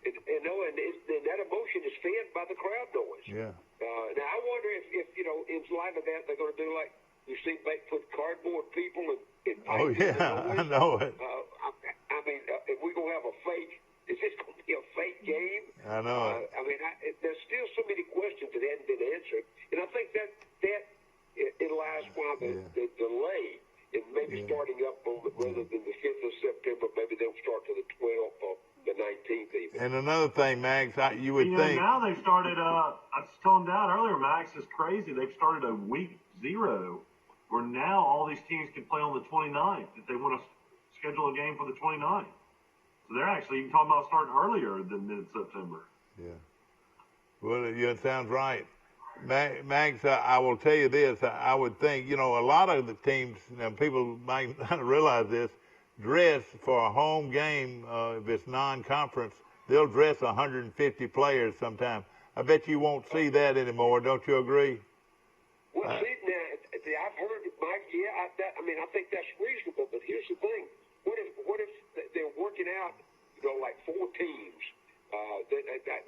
Speaker 11: And that emotion is fed by the crowd noise.
Speaker 9: Yeah.
Speaker 11: Now, I wonder if in light of that, they're going to do like you see, put cardboard people and
Speaker 9: oh, yeah, I know it.
Speaker 11: I mean, if we're going to have a fake, is this going to be a fake game?
Speaker 9: I know it.
Speaker 11: I mean, there's still so many questions that haven't been answered. And I think that it lies why the delay in maybe starting up rather than the 5th of September, maybe they'll start to the 12th or the 19th even.
Speaker 9: And another thing, Max, you would think.
Speaker 10: Now they've started, I was telling Dad earlier, Max, is crazy. They've started a week 0 where now all these teams can play on the 29th if they want to schedule a game for the 29th. So they're actually even talking about starting earlier than mid-September.
Speaker 9: Yeah. Well, it sounds right. Max, I will tell you this. I would think, a lot of the teams, people might not realize this, dress for a home game, if it's non-conference, they'll dress 150 players sometime. I bet you won't see that anymore. Don't you agree?
Speaker 11: Well, I've heard, Mike, I think that's reasonable, but here's the thing. What if they're working out, like 4 teams?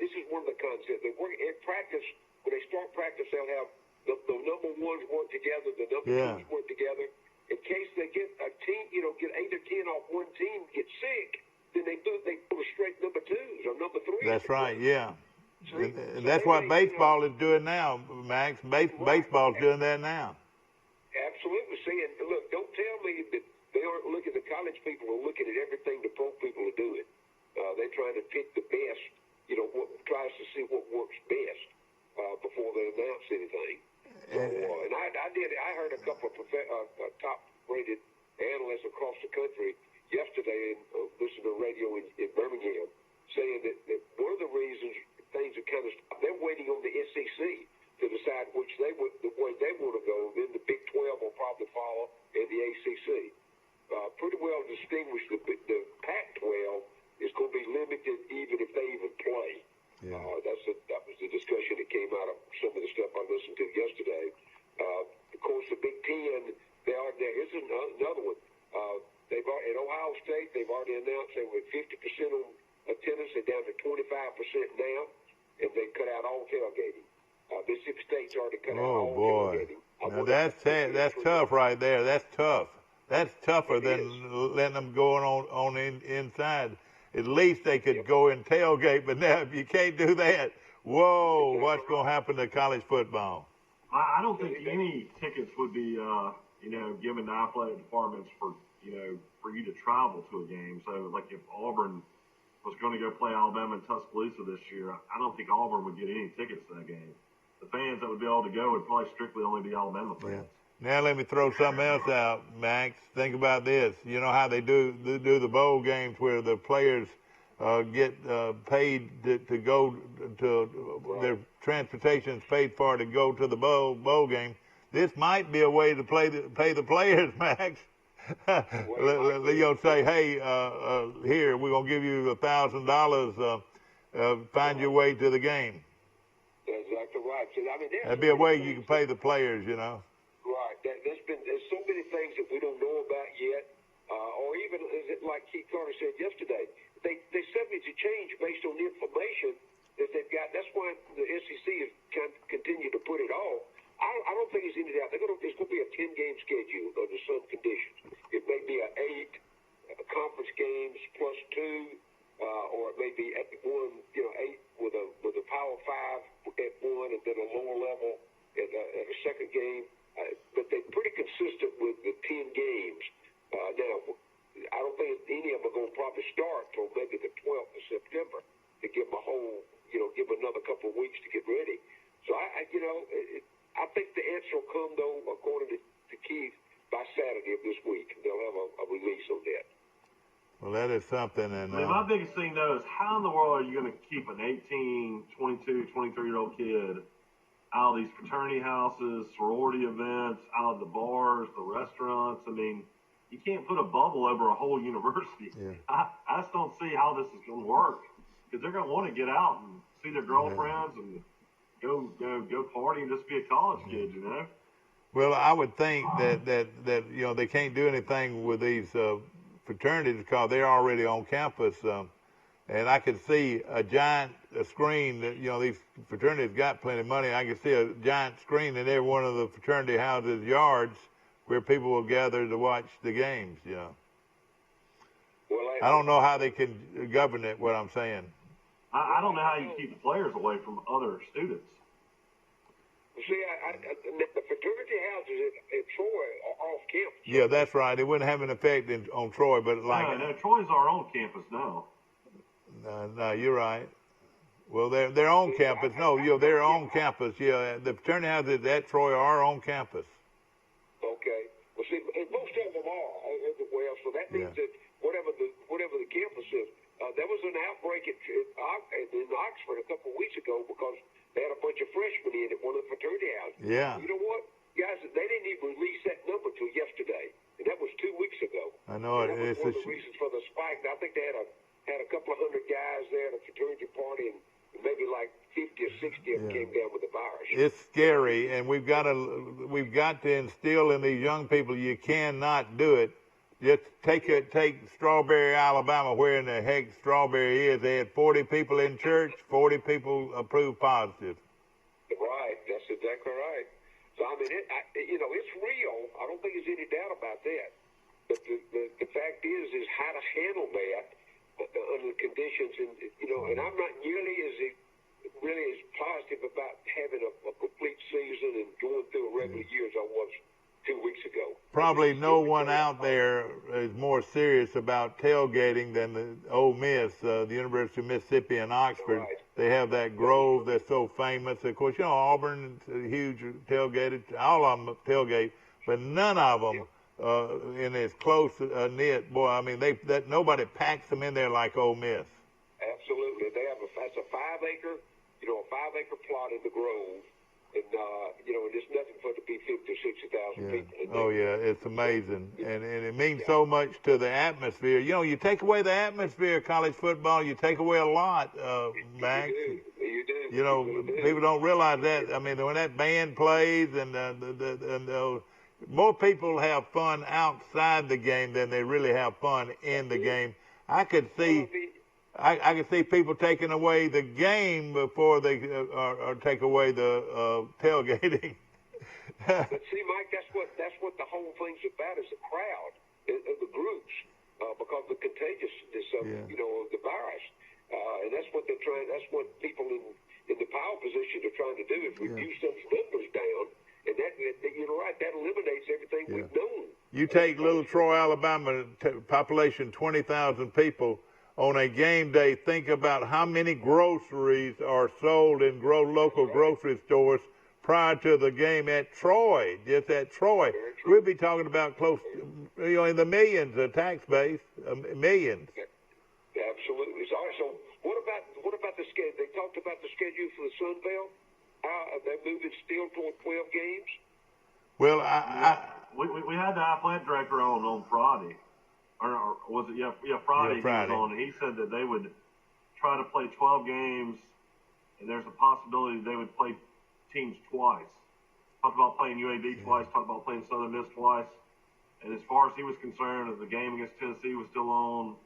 Speaker 11: This is one of the concepts. They work in practice. When they start practice, they'll have the number ones work together, the number twos work together. In case they get a team, get 8 or 10 off one team, get sick, then they go to straight number 2s or number 3s.
Speaker 9: That's right, yeah. And that's what baseball is doing now, Max. Baseball's doing that now.
Speaker 11: Absolutely. See, and look, don't tell me that they aren't looking, the college people are looking at everything the pro people are doing. They're trying to pick the best, what tries to see what works best before they announce anything. So, and I heard a couple of top-rated analysts across the country yesterday and listened to the radio in Birmingham saying that one of the reasons things are kind of stopped, they're waiting on the SEC to decide the way they want to go. Then the Big 12 will probably follow, and the ACC. Pretty well distinguished. The Pac-12 is going to be limited even if they even play. Yeah. That was the discussion that came out of some of the stuff I listened to yesterday. Of course, the Big 10, here's another one. They've at Ohio State, they've already announced they were 50% on attendance. They're down to 25% now, and they cut out all tailgating. Mississippi State's already cut out all tailgating. Now
Speaker 9: that's tough right there. That's tough. That's tougher than letting them go on inside. At least they could go and tailgate, but now if you can't do that, whoa, what's going to happen to college football?
Speaker 10: I don't think any tickets would be, given to athletic departments for you to travel to a game. So, like if Auburn was going to go play Alabama in Tuscaloosa this year, I don't think Auburn would get any tickets to that game. The fans that would be able to go would probably strictly only be Alabama fans.
Speaker 9: Yeah. Now let me throw something else out, Max. Think about this. You know how they do the bowl games where the players get paid to go to their transportation is paid for to go to the bowl game. This might be a way to pay the players, Max. They'll say, hey, here we're gonna give you $1,000. Find your way to the game.
Speaker 11: That's exactly right. So,
Speaker 9: that'd be a way you can pay the players,
Speaker 11: Right. There's so many things that we don't know about yet, or even like Keith Carter said yesterday, they subject to change based on the information that they've got. That's why the SEC has continued to put it off. I don't think it's ended out. There's going to be a 10-game schedule under some conditions. It may be 8 conference games plus 2, or it may be 8 with a Power 5 at 1, and then a lower level at a second game. But they're pretty consistent with the 10 games. Now, I don't think any of them are going to probably start till maybe the 12th of September to give them a whole, give them another couple of weeks to get ready. So I think the answer will come, though, according to Keith, this week. They'll have a release on that.
Speaker 9: Well, that is something. And
Speaker 10: I mean, my biggest thing, though, is how in the world are you going to keep an 18, 22, 23-year-old kid out of these fraternity houses, sorority events, out of the bars, the restaurants? I mean, you can't put a bubble over a whole university.
Speaker 9: Yeah.
Speaker 10: I just don't see how this is going to work, because they're going to want to get out and see their girlfriends and go party and just be a college kid, you know?
Speaker 9: Well, I would think that they can't do anything with these fraternities because they're already on campus, and I could see a giant screen that these fraternities got plenty of money. I could see a giant screen in every one of the fraternity houses' yards where people will gather to watch the games.
Speaker 11: Well,
Speaker 9: I don't know how they can govern it. What I'm saying.
Speaker 10: I don't know how you keep the players away from other students.
Speaker 11: See, the fraternity houses at Troy are off campus.
Speaker 9: Yeah, that's right. It wouldn't have an effect on Troy, but
Speaker 10: no, Troy's our own campus now.
Speaker 9: No, you're right. Well, they're on campus. No, they're on campus. Yeah, the fraternity houses at Troy are on campus.
Speaker 11: Okay. Well, see, most of them are. Well, so that means that whatever the campus is, there was an outbreak in Oxford a couple of weeks ago because they had a bunch of freshmen in at one of the fraternity houses.
Speaker 9: Yeah.
Speaker 11: You know what, guys? They didn't even release that number till yesterday, and that was 2 weeks ago.
Speaker 9: I know it.
Speaker 11: That was one of the reasons for the spike. I think they had a couple of hundred guys there at a fraternity party, and maybe like 50 or 60 of them came down with the virus.
Speaker 9: It's scary, and we've got to instill in these young people you cannot do it. Just take Strawberry, Alabama, where in the heck Strawberry is. They had 40 people in church, 40 people approved positive.
Speaker 11: Right, that's exactly right. So I mean, it's real. I don't think there's any doubt about that. But the fact is how to handle that under the conditions, and I'm not nearly as positive about having a complete season and going through a regular year as I was 2 weeks ago.
Speaker 9: Probably no one out there is more serious about tailgating than the Ole Miss, the University of Mississippi in Oxford.
Speaker 11: Right.
Speaker 9: They have that grove that's so famous. Of course, Auburn's a huge tailgated. All of them tailgate, but none of them in as close knit. Boy, I mean, nobody packs them in there like Ole Miss.
Speaker 11: Absolutely, that's a 5-acre, a 5-acre plot in the grove. And, and there's nothing for it to be 50,000 or 60,000 people.
Speaker 9: Oh, yeah, it's amazing. And it means so much to the atmosphere. You take away the atmosphere of college football, you take away a lot, Max.
Speaker 11: You do.
Speaker 9: People don't realize that. I mean, when that band plays and more people have fun outside the game than they really have fun in the game. I could see people taking away the game before they or take away the tailgating.
Speaker 11: But see, Mike, that's what the whole thing's about is the crowd, the groups, because of the contagiousness of the virus, and that's what they're trying. That's what people in the power position are trying to do is reduce those numbers down, and that you're right, that eliminates everything we've known.
Speaker 9: You take little Troy, Alabama, population 20,000 people. On a game day, think about how many groceries are sold in local grocery stores prior to the game at Troy, just at Troy. We'll be talking about close, in the millions of tax base, millions.
Speaker 11: Absolutely. So what about the schedule? They talked about the schedule for the Sun Belt. They're moving still toward 12 games.
Speaker 9: Well,
Speaker 10: we had the athletic director on Friday. Or was it? Friday.
Speaker 9: Friday.
Speaker 10: He was on, and he said that they would try to play 12 games, and there's a possibility they would play teams twice. Talked about playing UAB twice, talked about playing Southern Miss twice. And as far as he was concerned, the game against Tennessee was still on,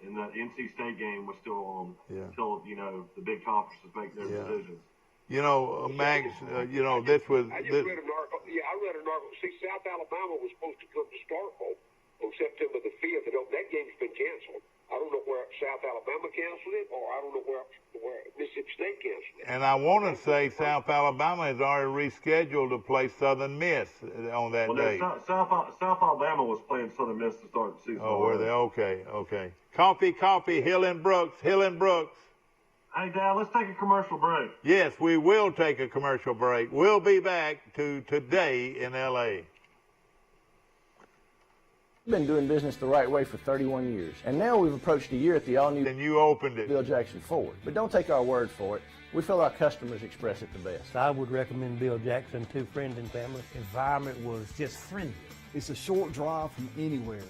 Speaker 10: and the NC State game was still on until, the big conferences make their decisions.
Speaker 9: Max, this was...
Speaker 11: I read an article. Yeah, I read an article. See, South Alabama was supposed to come to Starkville on September the 5th. That game's been canceled. I don't know where South Alabama canceled it, or I don't know where Mississippi State canceled it.
Speaker 9: And I want to say South Alabama has already rescheduled to play Southern Miss on that day.
Speaker 10: South Alabama was playing Southern Miss to start the season.
Speaker 9: Oh, were they? Okay. Coffee, Hill and Brooks.
Speaker 10: Hey, Dad, let's take a commercial break.
Speaker 9: Yes, we will take a commercial break. We'll be back to Today in L.A.
Speaker 5: We've been doing business the right way for 31 years, and now we've approached a year at the all-new
Speaker 9: And you opened it.
Speaker 5: Bill Jackson Ford. But don't take our word for it. We feel our customers express it the best.
Speaker 8: I would recommend Bill Jackson to friends and family. Environment was just friendly.
Speaker 7: It's a short drive from anywhere.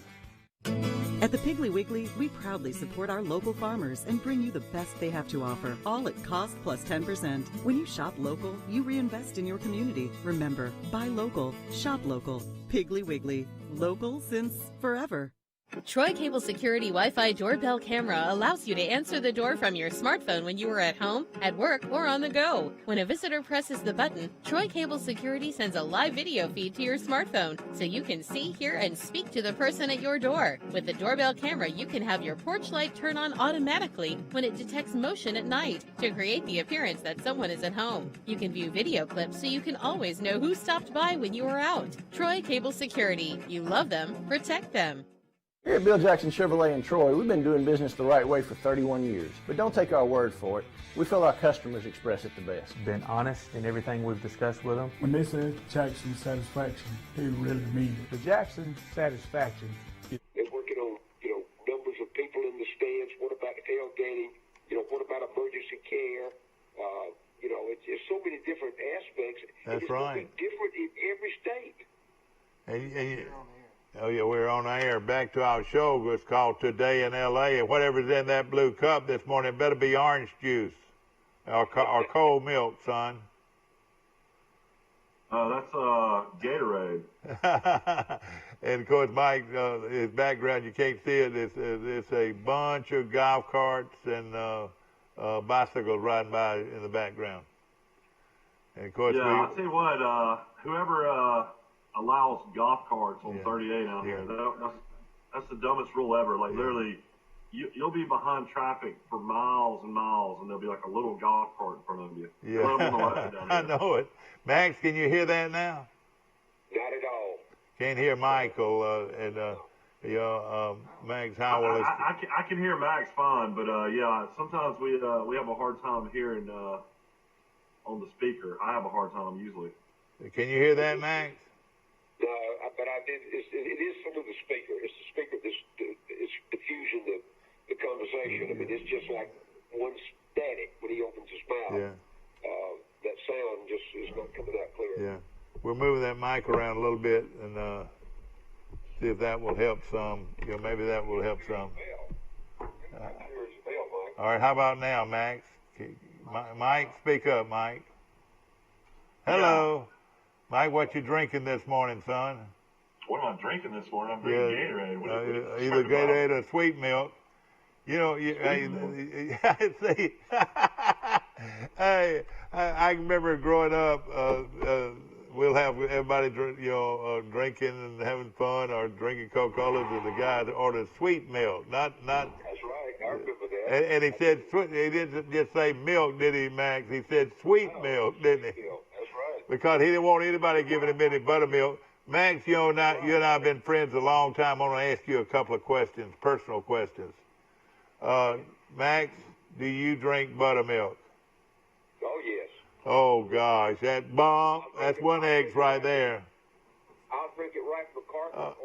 Speaker 2: At the Piggly Wiggly, we proudly support our local farmers and bring you the best they have to offer, all at cost plus 10%. When you shop local, you reinvest in your community. Remember, buy local, shop local. Piggly Wiggly, local since forever.
Speaker 12: Troy Cable Security Wi-Fi doorbell camera allows you to answer the door from your smartphone when you are at home, at work, or on the go. When a visitor presses the button, Troy Cable Security sends a live video feed to your smartphone so you can see, hear, and speak to the person at your door. With the doorbell camera, you can have your porch light turn on automatically when it detects motion at night to create the appearance that someone is at home. You can view video clips so you can always know who stopped by when you were out. Troy Cable Security. You love them, protect them.
Speaker 5: Here at Bill Jackson Chevrolet in Troy, we've been doing business the right way for 31 years. But don't take our word for it. We feel our customers express it the best.
Speaker 6: Been honest in everything we've discussed with them.
Speaker 7: When they say Jackson Satisfaction, they really mean it.
Speaker 8: The Jackson Satisfaction.
Speaker 11: They're working on, numbers of people in the stands. What about tailgating? What about emergency care? It's so many different aspects.
Speaker 9: That's
Speaker 11: it's
Speaker 9: right.
Speaker 11: It's different in every state.
Speaker 9: Oh, yeah, we're on air. Back to our show. It's called Today in L.A. And whatever's in that blue cup this morning, it better be orange juice or cold milk, son.
Speaker 10: That's Gatorade.
Speaker 9: And, of course, Mike, his background, you can't see it. It's a bunch of golf carts and bicycles riding by in the background. And, of course,
Speaker 10: I'll tell you what, whoever allows golf carts on 38 out here, that's the dumbest rule ever. Like, literally, you'll be behind traffic for miles and miles, and there'll be like a little golf cart in front of you.
Speaker 9: Yeah, I know it. Max, can you hear that now?
Speaker 11: Not at all.
Speaker 9: Can't hear Michael Max Howell.
Speaker 10: I can hear Max fine, but sometimes we have a hard time hearing on the speaker. I have a hard time usually.
Speaker 9: Can you hear that, Max?
Speaker 11: No, but I did. It is some of the speaker. It's the speaker that's diffusing the conversation. I mean, it's just like one static when he opens his mouth.
Speaker 9: Yeah.
Speaker 11: That sound just is not coming out clear.
Speaker 9: Yeah. We're moving that mic around a little bit and see if that will help some. Maybe that will help some. All right. How about now, Max? Mike, speak up, Mike. Hello. Yeah. Mike, what you drinking this morning, son?
Speaker 10: What am I drinking this morning? I'm drinking Gatorade.
Speaker 9: Either Gatorade or sweet milk. See, hey, I remember growing up, we'll have everybody drinking and having fun or drinking Coca-Cola, and the guy ordered sweet milk, not.
Speaker 11: That's right. I remember that.
Speaker 9: And he said, he didn't just say milk, did he, Max? He said sweet milk, didn't he? Because he didn't want anybody giving him any buttermilk. Max, you and I have been friends a long time. I want to ask you a couple of questions, personal questions. Max, do you drink buttermilk?
Speaker 11: Oh, yes.
Speaker 9: Oh, gosh, that's one egg right there.
Speaker 11: I'll drink it right from the carton.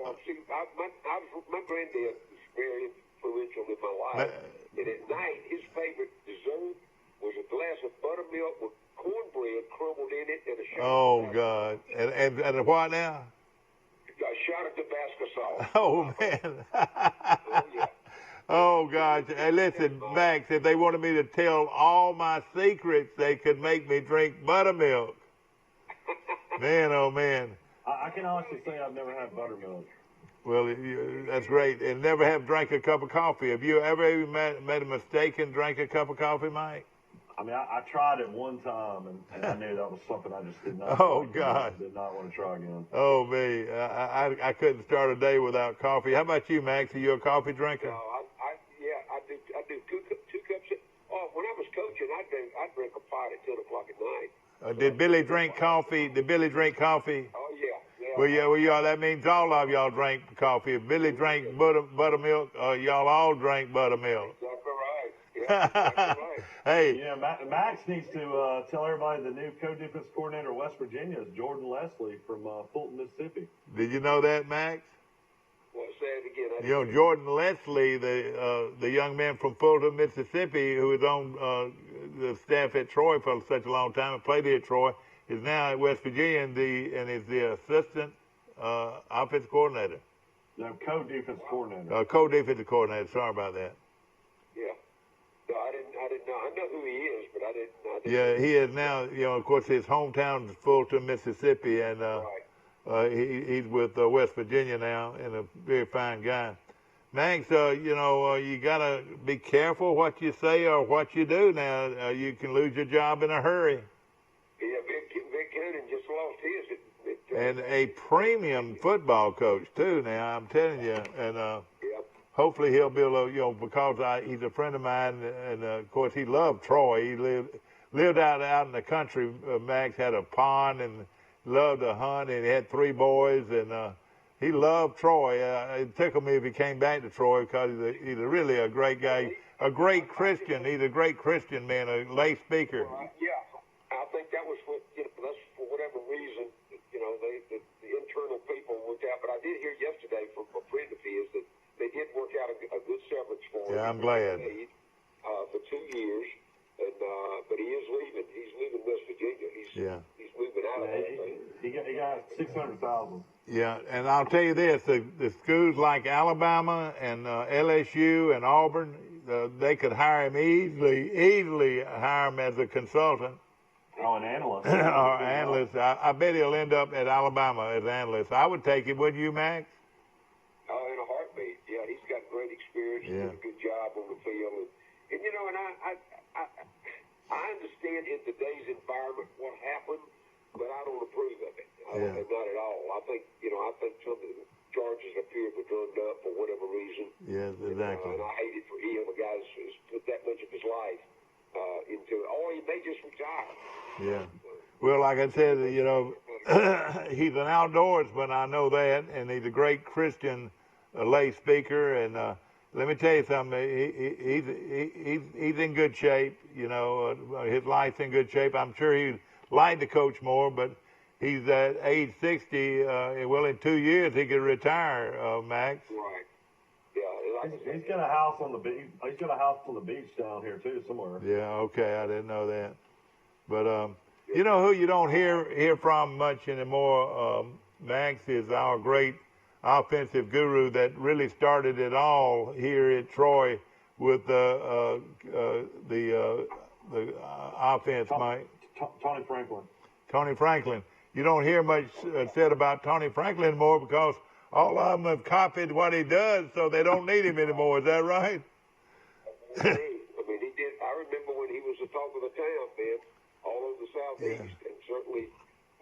Speaker 11: My granddad was very influential in my life. And at night, his favorite dessert was a glass of buttermilk with cornbread crumbled in it and a shot of
Speaker 9: God. And what now?
Speaker 11: A shot of Tabasco sauce.
Speaker 9: Oh, man.
Speaker 11: Oh, yeah.
Speaker 9: Oh, God. Hey, listen, Max, if they wanted me to tell all my secrets, they could make me drink buttermilk. Man, oh, man.
Speaker 10: I can honestly say I've never had buttermilk.
Speaker 9: Well, that's great. And never have drank a cup of coffee. Have you ever made a mistake and drank a cup of coffee, Mike?
Speaker 10: I mean, I tried it one time, and I knew that was something I just did not.
Speaker 9: Oh, God.
Speaker 10: Did not want to try again.
Speaker 9: Oh, me. I couldn't start a day without coffee. How about you, Max? Are you a coffee drinker?
Speaker 11: No, I do two cups. When I was coaching, I drink a pint at 10 o'clock at night.
Speaker 9: Did Billy drink coffee?
Speaker 11: Oh, yeah.
Speaker 9: Well, that means all of y'all drank coffee. If Billy drank buttermilk, y'all all drank buttermilk.
Speaker 11: Exactly right. Yeah, exactly right.
Speaker 9: Hey.
Speaker 10: Yeah, Max needs to tell everybody the new co-defense coordinator of West Virginia is Jordan Leslie from Fulton, Mississippi.
Speaker 9: Did you know that, Max?
Speaker 11: What's that?
Speaker 9: You know, Jordan Leslie, the young man from Fulton, Mississippi, who was on the staff at Troy for such a long time and played here at Troy, is now at West Virginia and is the assistant offensive coordinator.
Speaker 10: No, co-defensive coordinator.
Speaker 9: Co-defensive coordinator. Sorry about that.
Speaker 11: Yeah. No, I didn't know. I know who he is, but I didn't.
Speaker 9: Yeah, he is now. You know, of course, his hometown is Fulton, Mississippi, and he's with West Virginia now, and a very fine guy. Max, you know, you gotta be careful what you say or what you do. Now, you can lose your job in a hurry.
Speaker 11: Yeah, Vic Coonan just lost his.
Speaker 9: And a premium football coach too. Now, I'm telling you, and hopefully he'll be able to, you know, because he's a friend of mine, and of course he loved Troy. He lived out in the country. Max had a pond and loved to hunt, and he had 3 boys, and he loved Troy. It tickled me if he came back to Troy because he's really a great guy, a great Christian. He's a great Christian man, a lay speaker.
Speaker 11: Yeah, I think that was what, you know, that's for whatever reason, you know, the internal people worked out. But I did hear yesterday from a friend of his that they did work out a good severance for him.
Speaker 9: Yeah, I'm glad.
Speaker 11: For 2 years, and but he is leaving. He's leaving West Virginia. He's moving out of that thing.
Speaker 10: He got $600,000.
Speaker 9: Yeah, and I'll tell you this: the schools like Alabama and LSU and Auburn, they could hire him easily hire him as a consultant.
Speaker 10: Oh, an analyst.
Speaker 9: Or analyst. I bet he'll end up at Alabama as analyst. I would take it, wouldn't you, Max?
Speaker 11: Oh, in a heartbeat. Yeah, he's got great experience. He did a good job on the field, and you know, and I understand in today's environment what happened, but I don't approve of it. Not at all. I think some of the charges appear were drummed up for whatever reason.
Speaker 9: Yes, exactly.
Speaker 11: And I hate it for him. A guy who's put that much of his life into it. Or he may just retire.
Speaker 9: Yeah. Well, like I said, you know, he's an outdoorsman. I know that, and he's a great Christian lay speaker. And let me tell you something. He's in good shape. You know, his life's in good shape. I'm sure he'd like to coach more, but he's at age 60. Well, in 2 years he could retire, Max.
Speaker 11: Right. Yeah.
Speaker 10: He's got a house on the beach. He's got a house on the beach down here too, somewhere.
Speaker 9: Yeah. Okay. I didn't know that. But you know who you don't hear from much anymore, Max, is our great offensive guru that really started it all here at Troy with the offense, Mike.
Speaker 10: Tony Franklin.
Speaker 9: Tony Franklin. You don't hear much said about Tony Franklin anymore because all of them have copied what he does, so they don't need him anymore. Is that right?
Speaker 11: I mean, he did. I remember when he was the talk of the town, man, all over the Southeast, and certainly,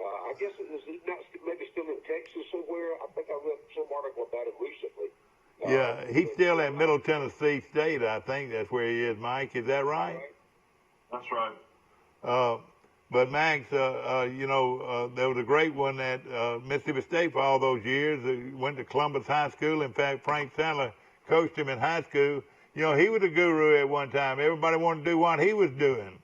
Speaker 11: I guess he's not maybe still in Texas somewhere. I think I read some article about him recently.
Speaker 9: Yeah, he's still at Middle Tennessee State. I think that's where he is, Mike. Is that right?
Speaker 10: That's right.
Speaker 9: But Max, you know, there was a great one at Mississippi State for all those years. He went to Columbus High School. In fact, Frank Sandler coached him in high school. You know, he was a guru at one time. Everybody wanted to do what he was doing.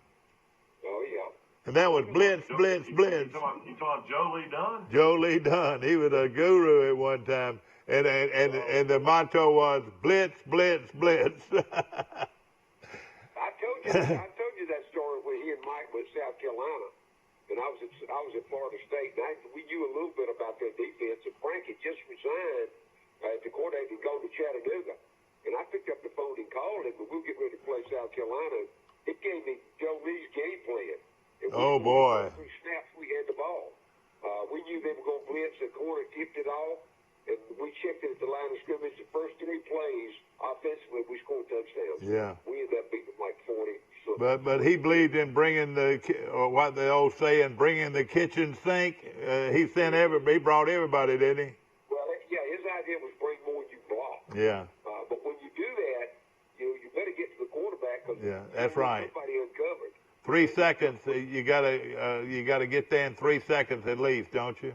Speaker 11: Oh, yeah.
Speaker 9: And that was blitz, blitz, blitz.
Speaker 10: You talking about Joe Lee Dunn?
Speaker 9: Joe Lee Dunn. He was a guru at one time. And the motto was blitz, blitz, blitz.
Speaker 11: I told you that story when he and Mike went to South Carolina, and I was at Florida State, and we knew a little bit about their defense. And Frank had just resigned at the coordinator and gone to Chattanooga, and I picked up the phone and called him, and we were getting ready to play South Carolina. It gave me Joe Lee's game plan.
Speaker 9: Oh boy!
Speaker 11: 3 snaps we had the ball. We knew they were going to blitz. The corner tipped it off. And we checked it at the line of scrimmage. The first 3 plays, offensively, we scored touchdowns.
Speaker 9: Yeah.
Speaker 11: We ended up beating them like 40. So.
Speaker 9: But he believed in bringing or what the old saying, bringing the kitchen sink. He brought everybody, didn't he?
Speaker 11: Well, yeah, his idea was bring more than you block.
Speaker 9: Yeah.
Speaker 11: But when you do that, you better get to the quarterback because
Speaker 9: that's right.
Speaker 11: Somebody uncovered.
Speaker 9: 3 seconds. You gotta get there in 3 seconds at least, don't you?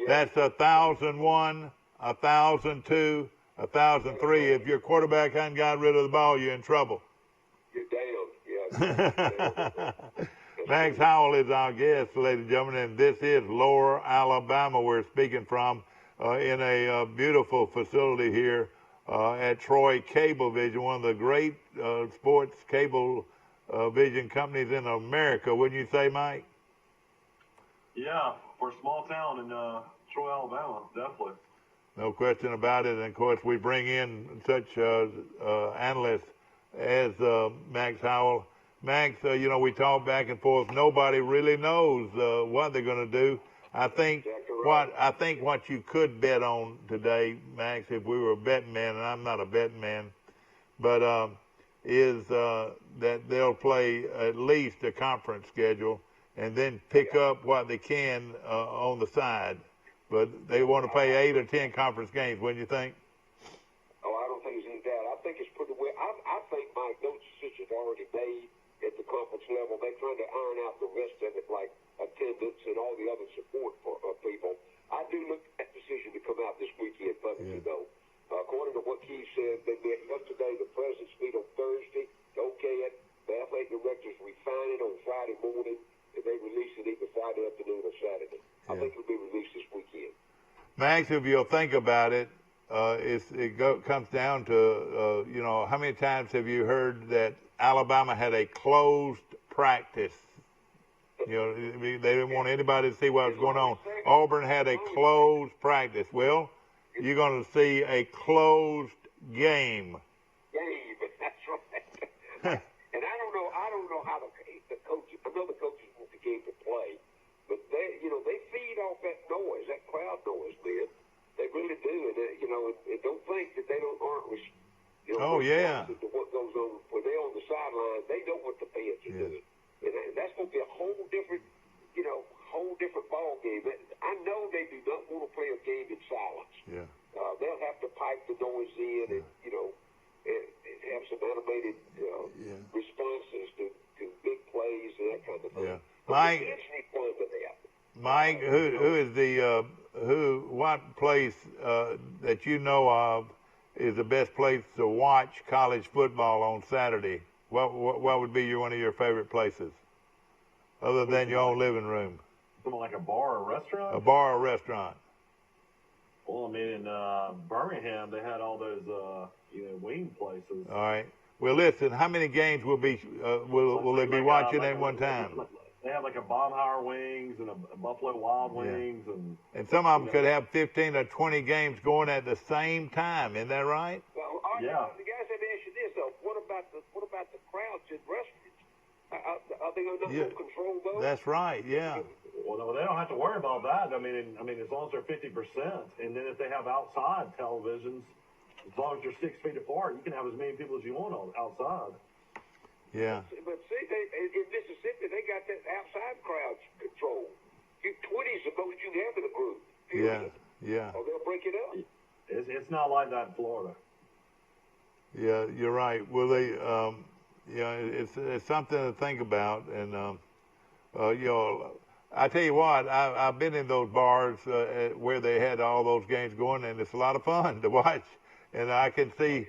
Speaker 9: That's 1,001, 1,002, 1,003. If your quarterback hadn't got rid of the ball, you're in trouble.
Speaker 11: You're down, yeah.
Speaker 9: Max Howell is our guest, ladies and gentlemen, and this is Lower Alabama we're speaking from. in a beautiful facility here at Troy Cablevision, one of the great sports cable vision companies in America. Wouldn't you say, Mike?
Speaker 10: Yeah, for a small town in Troy, Alabama, definitely.
Speaker 9: No question about it. And of course, we bring in such analysts as Max Howell. Max, we talk back and forth. Nobody really knows what they're going to do. I think what you could bet on today, Max, if we were a betting man, and I'm not a betting man, but is that they'll play at least a conference schedule and then pick up what they can on the side. But they want to play 8 or 10 conference games. Wouldn't you think?
Speaker 11: Oh, I don't think there's any doubt. I think it's pretty well. I think, Mike, those decisions are already made at the conference level. They're trying to iron out the rest of it, like attendance and all the other support for people. I do look at that decision to come out this weekend, publicly, though. According to what Keith said, they met yesterday. The presidents meet on Thursday to okay it. The athletic directors refine it on Friday morning, and they release it either Friday afternoon or Saturday. I think it'll be released this weekend.
Speaker 9: Max, if you'll think about it, comes down to, how many times have you heard that Alabama had a closed practice? They didn't want anybody to see what was going on. Auburn had a closed practice. Well, you're going to see a closed game.
Speaker 11: That's right. And I don't know how the coaches. I know the coaches want the game to play, but they feed off that noise, that crowd noise, man. They really do, and don't think that they aren't.
Speaker 9: Oh yeah.
Speaker 11: To what goes on when they're on the sideline, they know what the fans are doing, and that's going to be a whole different ball game. I know they do not want to play a game in silence.
Speaker 9: Yeah.
Speaker 11: They'll have to pipe the noise in, and and have some animated responses to big plays and that kind of thing.
Speaker 9: Yeah.
Speaker 11: Mike,
Speaker 9: who is the what place that you know of is the best place to watch college football on Saturday? What would be one of your favorite places, other than your own living room?
Speaker 10: Something like a bar or a restaurant?
Speaker 9: A bar or restaurant.
Speaker 10: Well, I mean, in Birmingham, they had all those wing places.
Speaker 9: All right. Well, listen. How many games will they be watching at one time?
Speaker 10: They have like a Baumhauer Wings and a Buffalo Wild Wings,
Speaker 9: and some of them could have 15 or 20 games going at the same time. Isn't that right?
Speaker 11: Well,
Speaker 10: yeah.
Speaker 11: The guys have asked you this though. What about the crowds in restaurants? Are they going to control those?
Speaker 9: That's right. Yeah.
Speaker 10: Well, no, they don't have to worry about that. I mean, as long as they're 50%, and then if they have outside televisions, as long as you're 6 feet apart, you can have as many people as you want outside.
Speaker 9: Yeah.
Speaker 11: But see, in Mississippi, they got that outside crowd control. 20 is the most you have in a group. Period.
Speaker 9: Yeah.
Speaker 11: Or they'll break it up.
Speaker 10: It's not like that in Florida.
Speaker 9: Yeah, you're right. Well, it's something to think about, and I tell you what, I've been in those bars where they had all those games going, and it's a lot of fun to watch. And I can see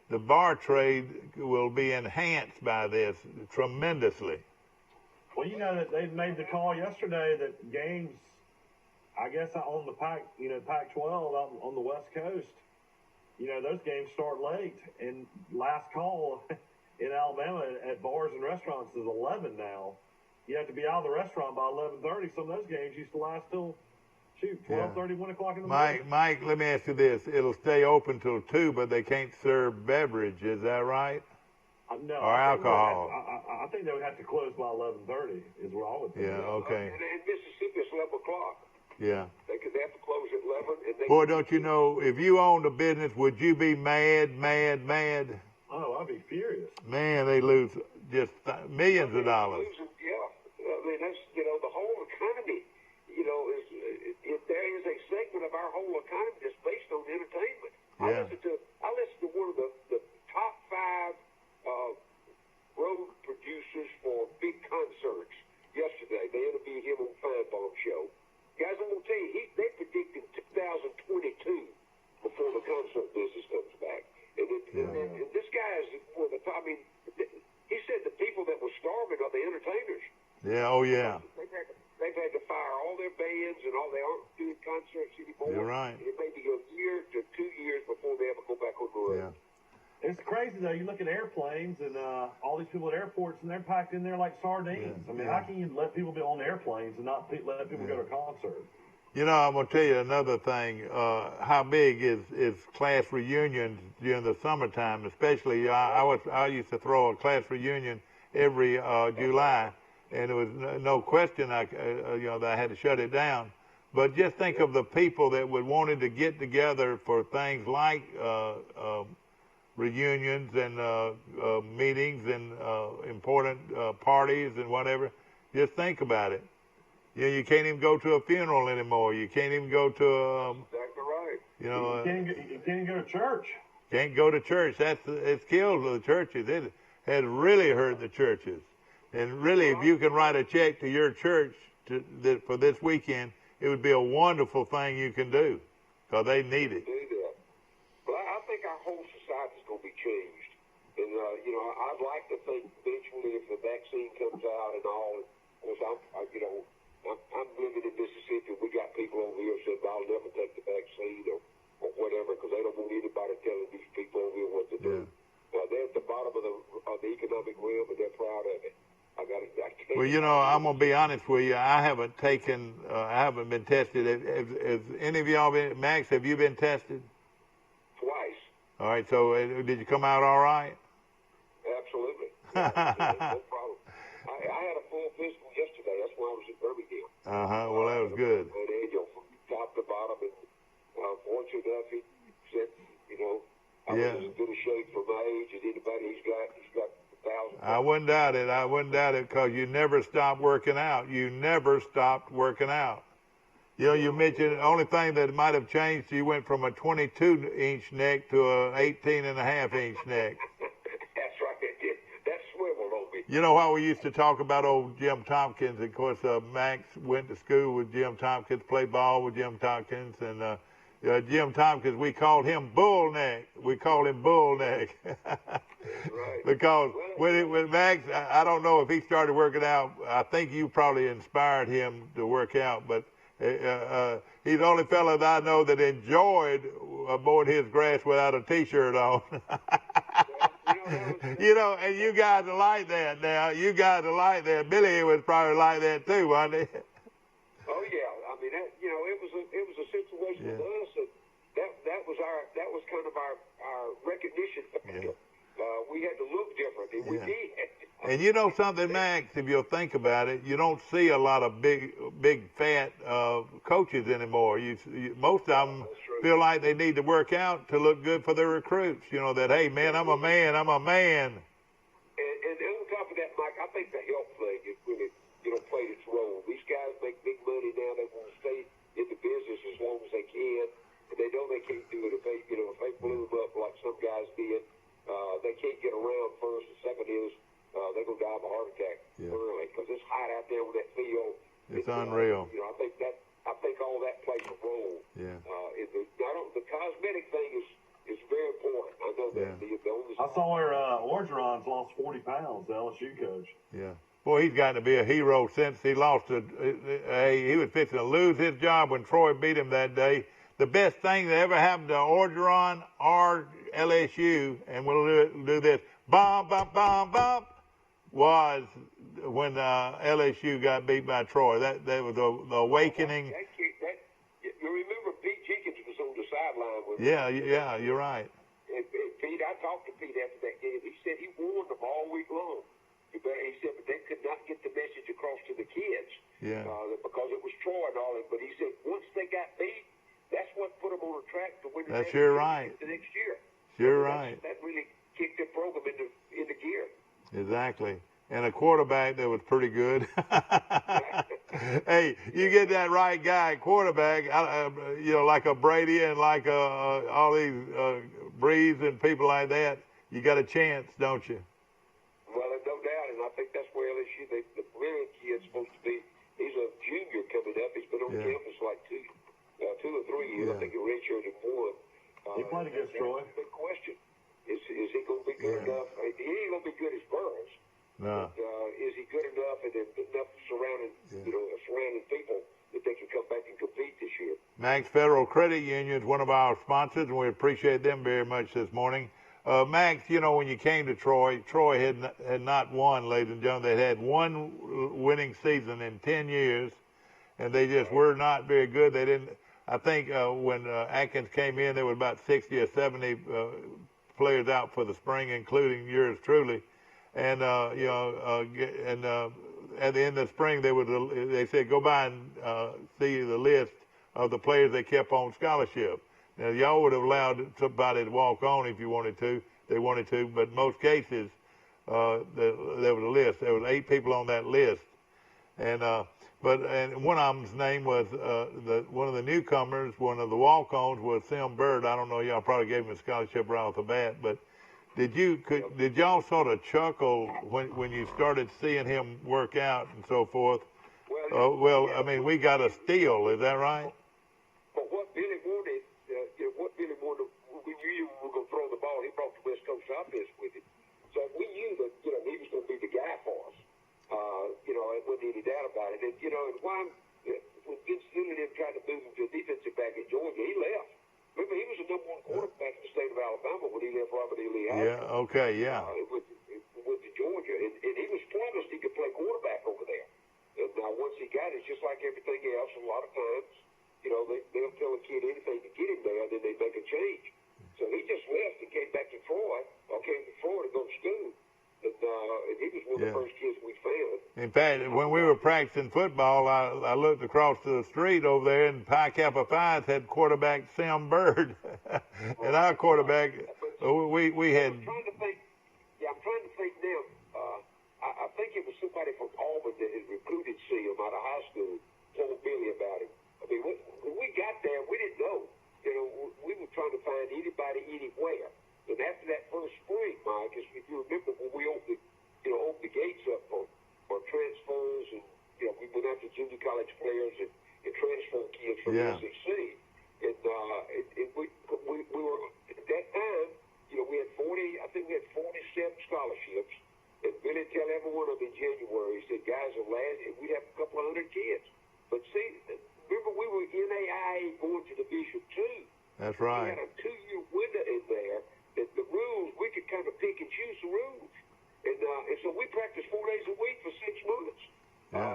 Speaker 9: the bar trade will be enhanced by this tremendously.
Speaker 10: Well, that they made the call yesterday that games, I guess on the Pac-12 out on the West Coast, those games start late. And last call in Alabama at bars and restaurants is 11 now. You have to be out of the restaurant by 11:30. Some of those games used to last till 12:30, 1 o'clock in the morning.
Speaker 9: Mike, let me ask you this: it'll stay open till 2, but they can't serve beverage. Is that right?
Speaker 10: No.
Speaker 9: Or alcohol?
Speaker 10: I think they would have to close by 11:30. Is what I would think.
Speaker 9: Yeah. Okay.
Speaker 11: And in Mississippi, it's 11 o'clock.
Speaker 9: Yeah.
Speaker 11: They have to close at 11. And
Speaker 9: Boy, don't you know? If you owned a business, would you be mad?
Speaker 10: Oh, I'd be furious.
Speaker 9: Man, they lose just millions of dollars.
Speaker 11: I mean, that's the whole economy. If there is a segment of our whole economy that's based on entertainment.
Speaker 9: Yeah.
Speaker 11: I listened to one of the top 5 road producers for big concerts yesterday. They interviewed him on Feinbaum Show. Guys, I'm gonna tell you, they predicted 2022 before the concert business comes back. And this guy is one of the top. I mean, he said the people that were starving are the entertainers.
Speaker 9: Yeah. Oh yeah.
Speaker 11: They've had to fire all their bands and all. They aren't doing concerts anymore.
Speaker 9: You're right.
Speaker 11: It may be a year to 2 years before they ever go back on the road.
Speaker 9: Yeah.
Speaker 10: It's crazy though. You look at airplanes and all these people at airports, and they're packed in there like sardines.
Speaker 9: Yeah.
Speaker 10: I mean, how can you let people be on airplanes and not let people go to a concert?
Speaker 9: You know, I'm gonna tell you another thing. How big is class reunions during the summertime? Especially, I used to throw a class reunion every July, and there was no question that I had to shut it down. But just think of the people that would wanted to get together for things like reunions and meetings and important parties and whatever. Just think about it. You can't even go to a funeral anymore. You can't even go to
Speaker 11: exactly right.
Speaker 10: You can't even go to church.
Speaker 9: Can't go to church. It's killed the churches. It has really hurt the churches. And really, if you can write a check to your church for this weekend, it would be a wonderful thing you can do, because they need it.
Speaker 11: Well, I think our whole society is going to be changed. And, I'd like to think eventually if the vaccine comes out and all, because I'm living in Mississippi. We got people over here who said, I'll never take the vaccine or whatever, because they don't want anybody telling these people over here what to do. They're at the bottom of the economic realm, and they're proud of it.
Speaker 9: Well, I'm going to be honest with you. I haven't been tested. Has any of y'all been, Max, have you been tested?
Speaker 11: Twice.
Speaker 9: All right, so did you come out all right?
Speaker 11: Absolutely. No problem. I had a full physical yesterday. That's why I was in Birmingham.
Speaker 9: Well, that was good.
Speaker 11: And from top to bottom, and fortunate enough, he said, I was as good a shape for my age as anybody. He's got 1,000.
Speaker 9: I wouldn't doubt it, because you never stopped working out. You never stopped working out. You mentioned the only thing that might have changed, you went from a 22-inch neck to a 18.5-inch neck.
Speaker 11: That's right. That swiveled on me.
Speaker 9: You know how we used to talk about old Jim Tompkins? Of course, Max went to school with Jim Tompkins, played ball with Jim Tompkins, and Jim Tompkins, we called him Bull Neck. We called him Bull Neck.
Speaker 11: Right.
Speaker 9: Because with Max, I don't know if he started working out. I think you probably inspired him to work out, but he's the only fella that I know that enjoyed mowing his grass without a T-shirt on. And you guys are like that now. You guys are like that. Billy was probably like that too, wasn't he?
Speaker 11: Oh yeah. I mean, it was a situation with us, and that was kind of our recognition factor. We had to look different, and we did.
Speaker 9: And you know something, Max, if you'll think about it, you don't see a lot of big fat coaches anymore. Most of them feel like they need to work out to look good for their recruits. That, hey, man, I'm a man.
Speaker 11: And on top of that, Mike, I think the health thing is really, played its role. These guys make big money now. They want to stay in the business as long as they can. And they know they can't do it if they blew them up like some guys did. They can't get around first. The second is they're going to die of a heart attack early, because it's hot out there with that field.
Speaker 9: It's unreal.
Speaker 11: I think all that plays a role.
Speaker 9: Yeah.
Speaker 11: The cosmetic thing is very important. I know that.
Speaker 10: I saw where Orgeron's lost 40 pounds, the LSU coach.
Speaker 9: Yeah. Boy, he's gotten to be a hero since he lost he was fixing to lose his job when Troy beat him that day. The best thing that ever happened to Orgeron or LSU, and we'll do this, bump, was when LSU got beat by Troy. That was the awakening.
Speaker 11: You remember Pete Jenkins was on the sideline with
Speaker 9: Yeah, you're right.
Speaker 11: And Pete, I talked to Pete after that game. He said he warned them all week long. He said, but they could not get the message across to the kids because it was Troy and all that. But he said once they got beat, that's what put them on a track to win the championship the next year.
Speaker 9: You're right.
Speaker 11: That really kicked the program into gear.
Speaker 9: Exactly. And a quarterback that was pretty good. Hey, you get that right guy, quarterback, like a Brady and like all these Breeze and people like that, you got a chance, don't you?
Speaker 11: Well, no doubt, and I think that's where LSU, the brilliant kid's supposed to be. He's a junior coming up. He's been on campus like 2 or 3 years. I think he redshirted one.
Speaker 10: He played against Troy.
Speaker 11: Big question. Is he going to be good enough? He ain't going to be good as Burris.
Speaker 9: No.
Speaker 11: But is he good enough and enough surrounding people that they can come back and compete this year.
Speaker 9: Max Federal Credit Union is one of our sponsors, and we appreciate them very much this morning. Max, you know, when you came to Troy had not won, ladies and gentlemen. They had one winning season in 10 years, and they just were not very good. They didn't. I think when Atkins came in, there were about 60 or 70 players out for the spring, including yours truly. And at the end of the spring, they said go by and see the list of the players they kept on scholarship. Now y'all would have allowed somebody to walk on if you wanted to. They wanted to, but in most cases there was a list. There was 8 people on that list, and one of them's name was one of the newcomers. One of the walk-ons was Sim Bird. I don't know. Y'all probably gave him a scholarship right off the bat, but did y'all sort of chuckle when you started seeing him work out and so forth? Well, I mean, we got a steal. Is that right?
Speaker 11: But what Billy wanted, we knew we were going to throw the ball. He brought the West Coast offense with him, so we knew that he was going to be the guy for us. It wasn't any doubt about it. And and when Vince Lilly tried to move him to a defensive back at Georgia, he left. Remember, he was the #1 quarterback in the state of Alabama when he left Robert E. Lee High School.
Speaker 9: Yeah. Okay. Yeah.
Speaker 11: Went to Georgia, and he was promised he could play quarterback over there. And now once he got it, just like everything else, a lot of times, they'll tell a kid anything to get him there, and then they make a change. So he just left and came back to Troy, or came to Florida to go to school. And he was one of the first kids we found.
Speaker 9: In fact, when we were practicing football, I looked across the street over there, and Pi Kappa Phi's had quarterback Sam Bird. And our quarterback, we had...
Speaker 11: I'm trying to think now. I think it was somebody from Auburn that had recruited Sam out of high school, told Billy about him. I mean, when we got there, we didn't know. We were trying to find anybody anywhere. And after that first spring, Mike, if you remember when we opened the gates up for transfers, and we went after junior college players and transfer kids from the SEC. And we were at that time, we had 47 scholarships. And Billy tell every one of them in January, he said, guys, we'd have a couple of hundred kids. But see, remember we were NAIA going to Division II.
Speaker 9: That's right.
Speaker 11: We had a 2-year window in there. That the rules, we could kind of pick and choose the rules. And so we practiced 4 days a week for 6 months. And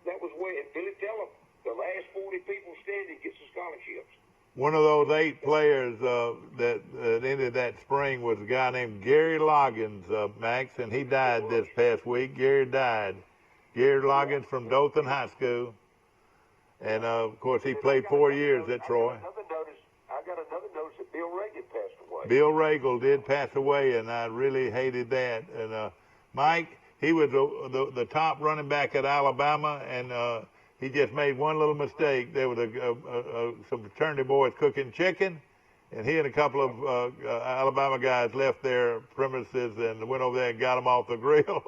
Speaker 11: that was where, and Billy tell them, the last 40 people standing gets the scholarships.
Speaker 9: One of those 8 players that ended that spring was a guy named Gary Loggins, Max, and he died this past week. Gary died. Gary Loggins from Dothan High School. And, of course, he played 4 years at Troy.
Speaker 11: I got another notice that Bill Reagan passed away.
Speaker 9: Bill Reagan did pass away, and I really hated that. And Mike, he was the top running back at Alabama, and he just made one little mistake. There was some fraternity boys cooking chicken, and he and a couple of Alabama guys left their premises and went over there and got them off the grill.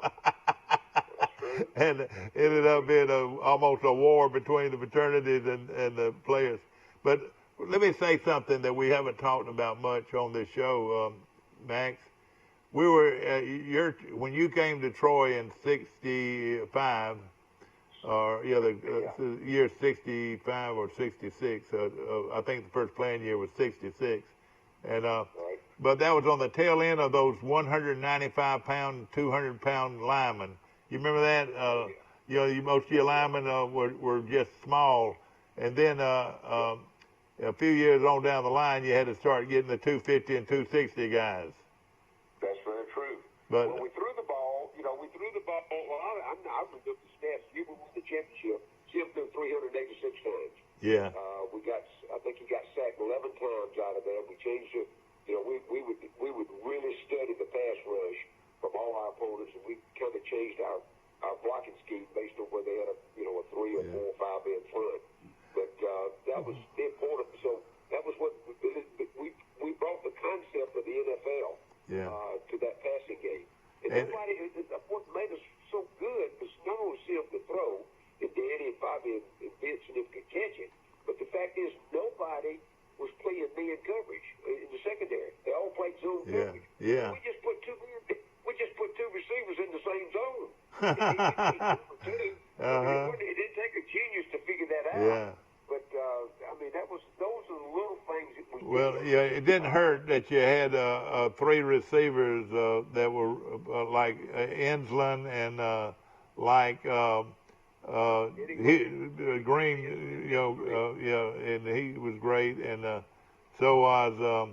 Speaker 9: And it ended up being almost a war between the fraternities and the players. But let me say something that we haven't talked about much on this show, Max. We were when you came to Troy in '65, or the year '65 or '66. I think the first playing year was '66, and but that was on the tail end of those 195-pound, 200-pound linemen. You remember that? Most of your linemen were just small, and then a few years on down the line, you had to start getting the 250 and 260 guys.
Speaker 11: That's very true.
Speaker 9: But
Speaker 11: when we threw the ball, well, I remember the stats. You won the championship. Jim threw 386 times.
Speaker 9: Yeah.
Speaker 11: I think he got sacked 11 times out of that. We changed it. We would really study the pass rush from all our opponents, and we kind of changed our blocking scheme based on where they had a 3 or 4 or 5 in front. But that was important. So that was what we brought the concept of the NFL to that passing game. And what made us so good was not only see him to throw, and Danny and Bobby and Vince and him could catch it, but the fact is nobody was playing man coverage in the secondary. They all played zone coverage.
Speaker 9: Yeah.
Speaker 11: We just put two receivers in the same zone. It didn't take a junior
Speaker 9: Yeah.
Speaker 11: But I mean, those are the little things that we.
Speaker 9: Well, yeah, it didn't hurt that you had 3 receivers that were like Insland and like Green, and he was great, and so was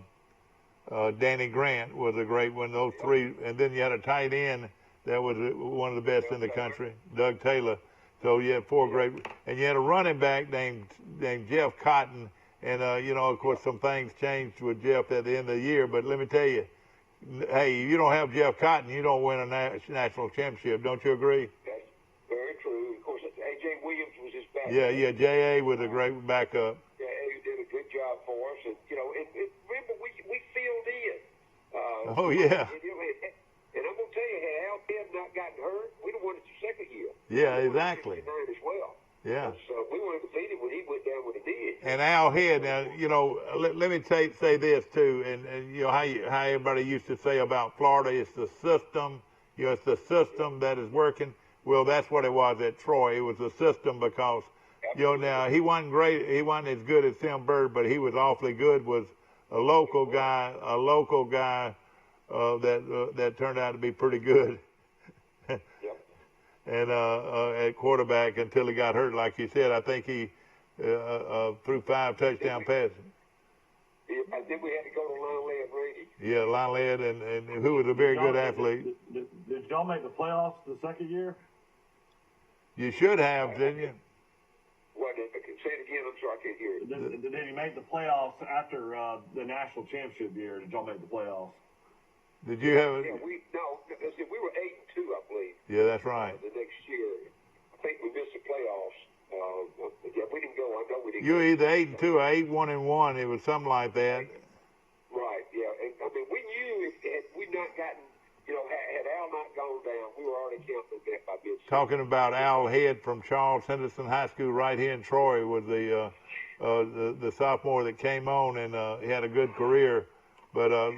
Speaker 9: Danny Grant was a great one. Those 3, and then you had a tight end that was one of the best in the country, Doug Taylor. So you had 4 great, and you had a running back named Jeff Cotton. And, of course, some things changed with Jeff at the end of the year. But let me tell you, hey, if you don't have Jeff Cotton, you don't win a national championship. Don't you agree?
Speaker 11: That's very true. Of course, A.J. Williams was his backup.
Speaker 9: Yeah, J.A. was a great backup.
Speaker 11: Yeah, he did a good job for us. And, remember, we filled in.
Speaker 9: Oh, yeah.
Speaker 11: And I'm going to tell you, had Al Head not gotten hurt, we'd have won it the second year.
Speaker 9: Yeah, exactly.
Speaker 11: As well.
Speaker 9: Yeah.
Speaker 11: So we were defeated when he went down when he did.
Speaker 9: And Al Head, now, let me say this too, and how everybody used to say about Florida, it's the system, it's the system that is working. Well, that's what it was at Troy. It was the system because, now he wasn't great, he wasn't as good as Tim Bird, but he was awfully good. Was a local guy that turned out to be pretty good. And at quarterback until he got hurt, like you said. I think he threw 5 touchdown passes.
Speaker 11: I think we had to go to Line Led Brady.
Speaker 9: Yeah, Line Led, and who was a very good athlete.
Speaker 10: Did y'all make the playoffs the second year?
Speaker 9: You should have, didn't you?
Speaker 11: What? Say it again. I'm sorry, I can't hear it.
Speaker 10: Did he make the playoffs after the national championship year? Did y'all make the playoffs?
Speaker 9: Did you have?
Speaker 11: Yeah, we were 8-2, I believe.
Speaker 9: Yeah, that's right.
Speaker 11: The next year, I think we missed the playoffs. Yeah, we didn't go. I know we didn't.
Speaker 9: You were either 8-2 or 8-1-1. It was something like that.
Speaker 11: Right. Yeah. And, I mean, we knew had we not gotten, had Al not gone down, we were already counting that by mid-season.
Speaker 9: Talking about Al Head from Charles Henderson High School right here in Troy was the sophomore that came on, and he had a good career. But of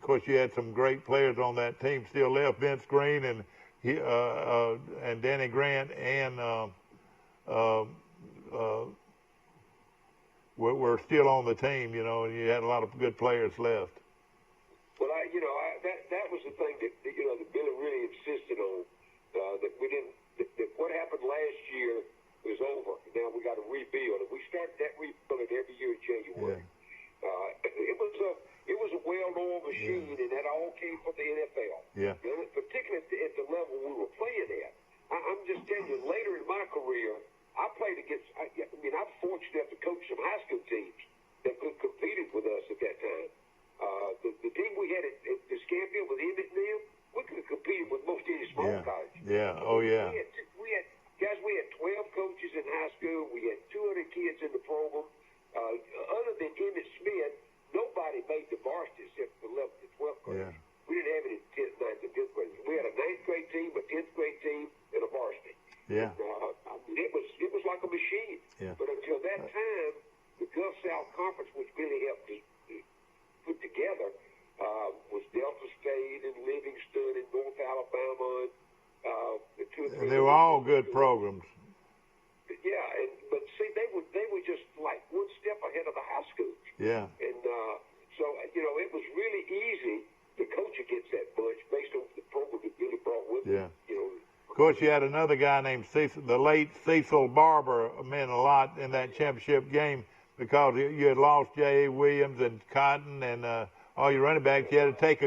Speaker 9: course, you had some great players on that team still left. Vince Green and Danny Grant and were still on the team, and you had a lot of good players left.
Speaker 11: Well, that was the thing that Billy really insisted on, that we didn't. That what happened last year was over. Now we got to rebuild, and we started that rebuilding every year in January.
Speaker 9: Yeah.
Speaker 11: It was a well-known machine, and that all came from the NFL.
Speaker 9: Yeah.
Speaker 11: Particularly at the level we were playing at. I'm just telling you, later in my career, I played against. I'm fortunate enough to coach some high school teams that competed with us at that time. The team we had at Scampia with Emmett and them, we could have competed with most any small college.
Speaker 9: Yeah. Oh yeah.
Speaker 11: We had 12 coaches in high school. We had 200 kids in the program. Other than Emmett Smith, nobody made the varsity except for 11th and 12th grade.
Speaker 9: Yeah.
Speaker 11: We didn't have any 10th, 9th, and 10th grade. We had a 9th grade team, a 10th grade team, and a varsity.
Speaker 9: Yeah.
Speaker 11: It was like a machine.
Speaker 9: Yeah.
Speaker 11: But until that time, the Gulf South Conference, which Billy helped us put together, was Delta State and Livingston and North Alabama.
Speaker 9: And they were all good programs.
Speaker 11: Yeah, but see, they were just like one step ahead of the high schools.
Speaker 9: Yeah.
Speaker 11: And so it was really easy to coach against that bunch based on the program that Billy brought with him.
Speaker 9: Of course, you had another guy named the late Cecil Barber, meant a lot in that championship game because you had lost J.A. Williams and Cotton and all your running backs. You had to take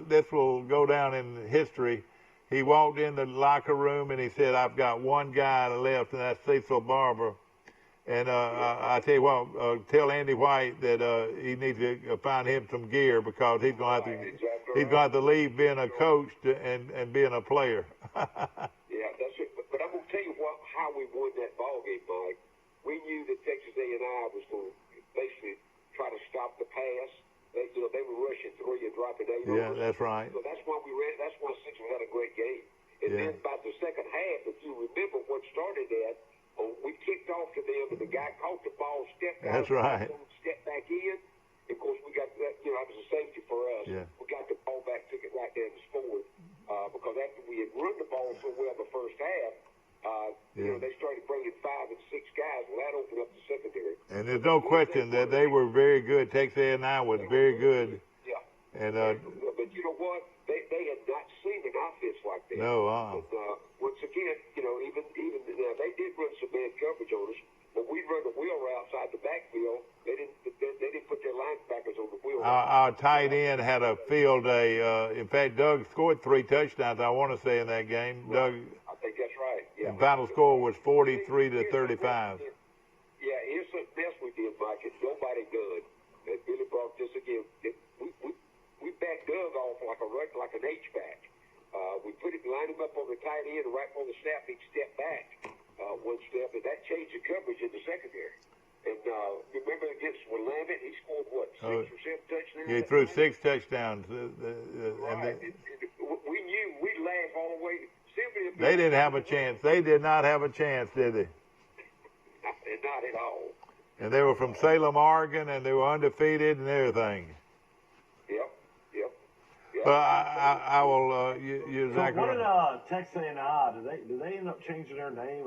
Speaker 9: this will go down in history. He walked in the locker room and he said, "I've got one guy left, and that's Cecil Barber." And I tell you what, tell Andy White that he needs to find him some gear because he's going to have to leave being a coach and being a player.
Speaker 11: Yeah, that's it. But I'm going to tell you how we won that ball game, Mike. We knew that Texas A&I was going to basically try to stop the pass. They were rushing 3 and dropping 8.
Speaker 9: Yeah, that's right.
Speaker 11: So that's why we ran. That's why Central had a great game. And then about the second half, if you remember what started that, we kicked off to them, and the guy caught the ball, stepped out.
Speaker 9: That's right.
Speaker 11: Stepped back in. Of course, we got that. That was a safety for us.
Speaker 9: Yeah.
Speaker 11: We got the ball back, took it right there and scored. Because after we had run the ball so well the first half, they started guys, well, that opened up the secondary.
Speaker 9: And there's no question that they were very good. Texas A&I was very good.
Speaker 11: Yeah.
Speaker 9: And
Speaker 11: but you know what? They had not seen an offense like that.
Speaker 9: No.
Speaker 11: But, once again, you know, even they did run some man coverage on us, but we run the wheel routes out the backfield. They didn't put their linebackers on the wheel.
Speaker 9: Our tight end had a field day. In fact, Doug scored 3 touchdowns, I want to say, in that game.
Speaker 11: Right. Doug, I think that's right. Yeah.
Speaker 9: The final score was 43-35.
Speaker 11: Yeah, here's something else we did, Mike. It's nobody good. And Billy brought this again. We backed Doug off like an H-back. We lined him up on the tight end, right on the snap, he'd step back one step, and that changed the coverage in the secondary. And remember against Willamette, he scored, what, 6 or 7 touchdowns?
Speaker 9: He threw 6 touchdowns.
Speaker 11: Right. We knew we'd laugh all the way.
Speaker 9: They didn't have a chance. They did not have a chance, did they?
Speaker 11: Not at all.
Speaker 9: And they were from Salem, Oregon, and they were undefeated and everything.
Speaker 11: Yep.
Speaker 9: But I will. You're exactly
Speaker 13: right.
Speaker 9: What
Speaker 13: did Texas A&I? Do they end up changing their name?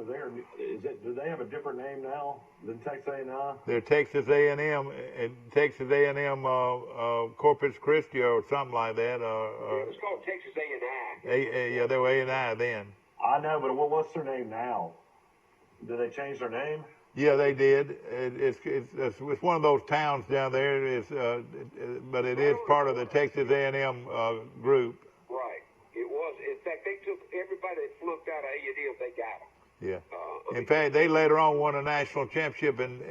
Speaker 13: Do they have a different name now than Texas A&I?
Speaker 9: They're Texas A&M and Texas A&M Corpus Christi or something like that.
Speaker 11: It's called Texas A&I.
Speaker 9: Yeah, they were A&I then.
Speaker 13: I know, but what's their name now? Did they change their name?
Speaker 9: Yeah, they did. It's one of those towns down there. But it is part of the Texas A&M group.
Speaker 11: Right. It was. In fact, they took everybody that flunked out of A&M. They got them.
Speaker 9: Yeah. In fact, they later on won a national championship in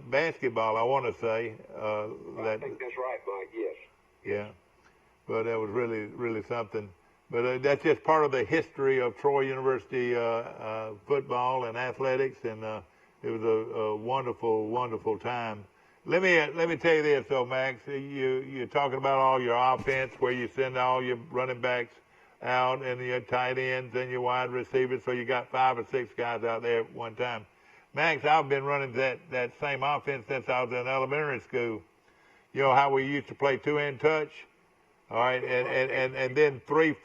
Speaker 9: basketball. I want to say.
Speaker 11: I think that's right, Mike. Yes.
Speaker 9: Yeah. But that was really something. But that's just part of the history of Troy University football and athletics, and it was a wonderful time. Let me tell you this, though, Max. You're talking about all your offense, where you send all your running backs out, and your tight ends and your wide receivers. So you got 5 or 6 guys out there at one time. Max, I've been running that same offense since I was in elementary school. You know how we used to play 2-hand touch. All right, and then three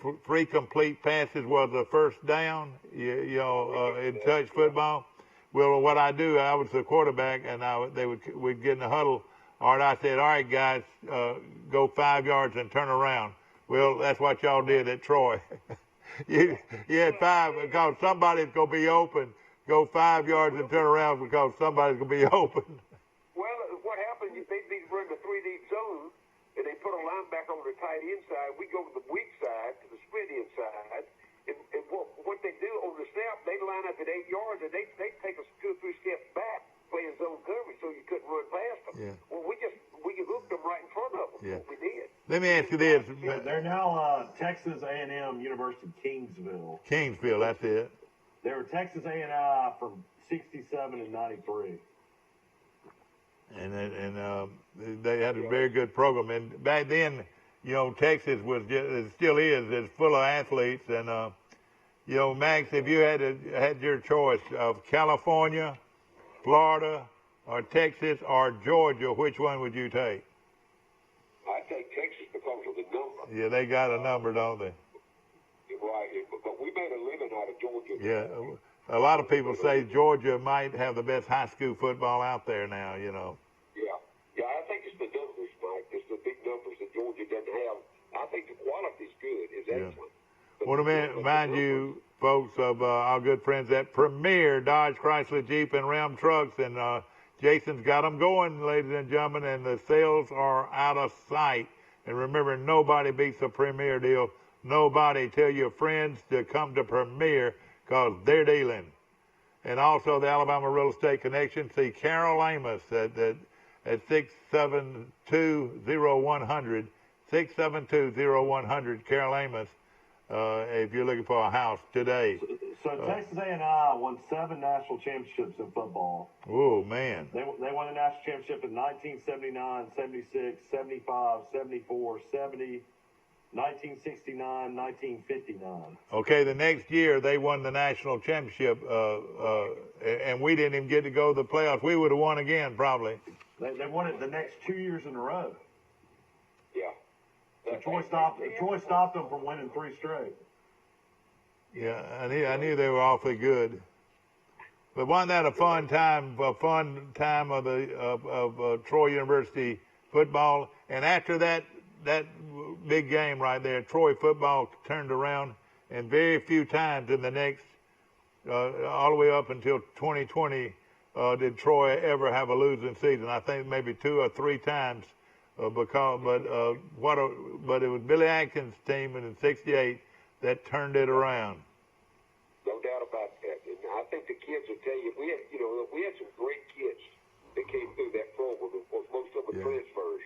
Speaker 9: complete passes was the first down, in touch football. Well, what I do, I was the quarterback, and we'd get in the huddle. All right, I said, all right, guys, go 5 yards and turn around. Well, that's what y'all did at Troy. you had 5 because somebody's going to be open. Go 5 yards and turn around because somebody's going to be open.
Speaker 11: Well, what happened, they'd run the 3 deep zone. And they put a linebacker on the tight end side. We go to the weak side, to the split end side. And what they do on the snap, they line up at 8 yards, and they take us 2 or 3 steps back, playing zone coverage, so you couldn't run past them.
Speaker 9: Yeah.
Speaker 11: Well, we hooked them right in front of them.
Speaker 9: Yeah.
Speaker 11: We did.
Speaker 9: Let me ask you this.
Speaker 13: They're now Texas A&M University Kingsville.
Speaker 9: Kingsville, that's it.
Speaker 13: They were Texas A&I from 67 and 93.
Speaker 9: And they had a very good program. And back then, Texas was still is full of athletes. And Max, if you had your choice of California, Florida, or Texas, or Georgia, which one would you take?
Speaker 11: I take Texas because of the number.
Speaker 9: Yeah, they got a number, don't they?
Speaker 11: Right, but we made a living out of Georgia.
Speaker 9: Yeah. A lot of people say Georgia might have the best high school football out there now,
Speaker 11: Yeah, I think it's the numbers, Mike. It's the big numbers that Georgia doesn't have. I think the quality's good. It's excellent.
Speaker 9: I want to remind you, folks, of our good friends at Premier Dodge, Chrysler, Jeep, and Ram Trucks. And Jason's got them going, ladies and gentlemen, and the sales are out of sight. And remember, nobody beats a Premier deal. Nobody. Tell your friends to come to Premier, because they're dealing. And also the Alabama Real Estate Connection. See Carol Amos at 672-0100. 672-0100, Carol Amos, if you're looking for a house today.
Speaker 13: So Texas A&I won 7 national championships in football.
Speaker 9: Oh, man.
Speaker 13: They won the national championship in 1979, 76, 75, 74, 70, 1969, 1959.
Speaker 9: Okay, the next year they won the national championship, and we didn't even get to go to the playoffs. We would have won again, probably.
Speaker 13: They won it the next 2 years in a row.
Speaker 11: Yeah.
Speaker 13: So Troy stopped them from winning 3 straight.
Speaker 9: Yeah, I knew they were awfully good. But wasn't that a fun time of Troy University football? And after that big game right there, Troy football turned around, and very few times in the next, all the way up until 2020, did Troy ever have a losing season. I think maybe 2 or 3 times, but it was Billy Atkins' team in '68 that turned it around.
Speaker 11: No doubt about that. And I think the kids will tell you, we had some great kids that came through that program. Of course, most of them were transfers.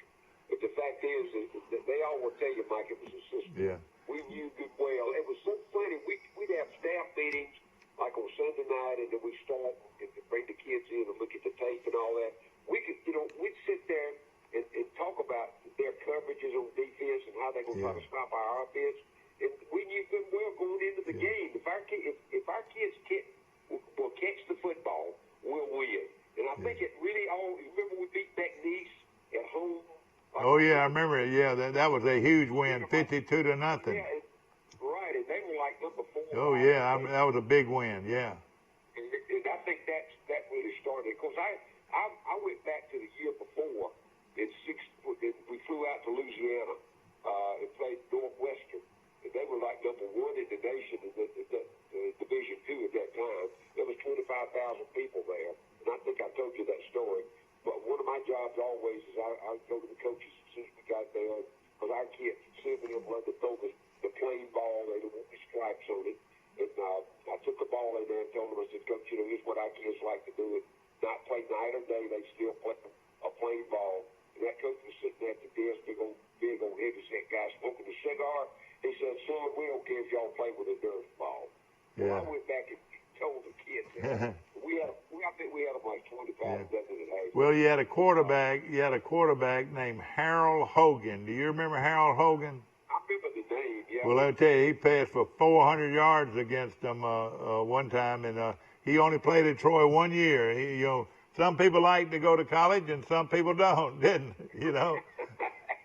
Speaker 11: But the fact is that they all will tell you, Mike, it was a system.
Speaker 9: Yeah.
Speaker 11: We knew good well. It was so funny. We'd have staff meetings like on Sunday night, and then we start and bring the kids in and look at the tape and all that. We could, we'd sit there and talk about their coverages on defense and how they're going to try to stop our offense. And we knew good well going into the game, if our kids will catch the football, we'll win. And I think it really remember we beat McNeese at home?
Speaker 9: Oh, yeah, I remember it. Yeah, that was a huge win, 52-0.
Speaker 11: Yeah, right, and they were like number 4.
Speaker 9: Oh, yeah, that was a big win, yeah.
Speaker 11: And I think that really started. Because I went back to the year before, we flew out to Louisiana and played Northwestern. And they were like number 1 in the nation in the Division II at that time. There was 25,000 people there. And I think I told you that story. But one of my jobs always is I go to the coaches as soon as we got there. Because our kids, some of them love to throw the plain ball. They don't want the stripes on it. And I took the ball in there and told them, I said, Coach, here's what our kids like to do. Not play night or day. They still play a plain ball. And that coach was sitting at the desk, big old heavy-set guy smoking a cigar. He said, son, we don't care if y'all play with a Nerf ball.
Speaker 9: Yeah.
Speaker 11: Well, I went back and told the kids that. I think we had them like 25 dozen at Hayes.
Speaker 9: Well, you had a quarterback named Harold Hogan. Do you remember Harold Hogan?
Speaker 11: I remember the name, yeah.
Speaker 9: Well, I'll tell you, he passed for 400 yards against them one time, and he only played at Troy 1 year. Some people like to go to college, and some people don't, didn't,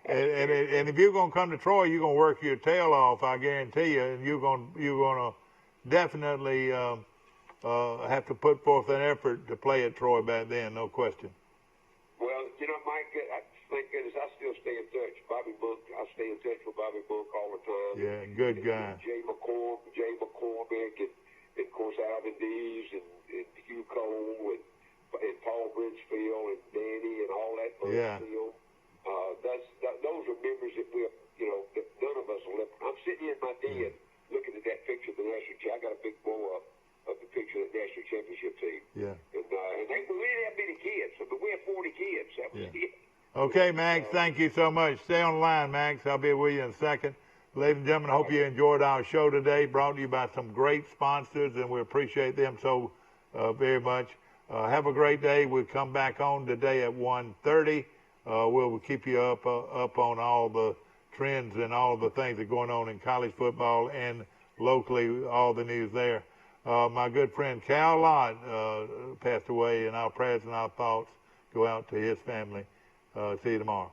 Speaker 9: And if you're going to come to Troy, you're going to work your tail off, I guarantee you, and you're going to definitely have to put forth an effort to play at Troy back then, no question.
Speaker 11: Well, Mike, thank goodness I still stay in touch. Bobby Book, I stay in touch with Bobby Book all the time.
Speaker 9: Yeah, good guy.
Speaker 11: Jay McCormick, and of course Alvin Dees, and Hugh Cole, and Paul Bridgefield, and Danny, and all that. Field. Those are members that that none of us will. I'm sitting here in my den looking at that picture of the national championship. I got a big blow up of the picture of the national championship team.
Speaker 9: Yeah.
Speaker 11: And we didn't have many kids, but we had 40 kids. That was it.
Speaker 9: Okay, Max, thank you so much. Stay on the line, Max. I'll be with you in a second. Ladies and gentlemen, I hope you enjoyed our show today, brought to you by some great sponsors, and we appreciate them so very much. Have a great day. We'll come back on today at 1:30. We'll keep you up on all the trends and all the things that are going on in college football and locally, all the news there. My good friend Cal Lott passed away, and our prayers and our thoughts go out to his family. See you tomorrow.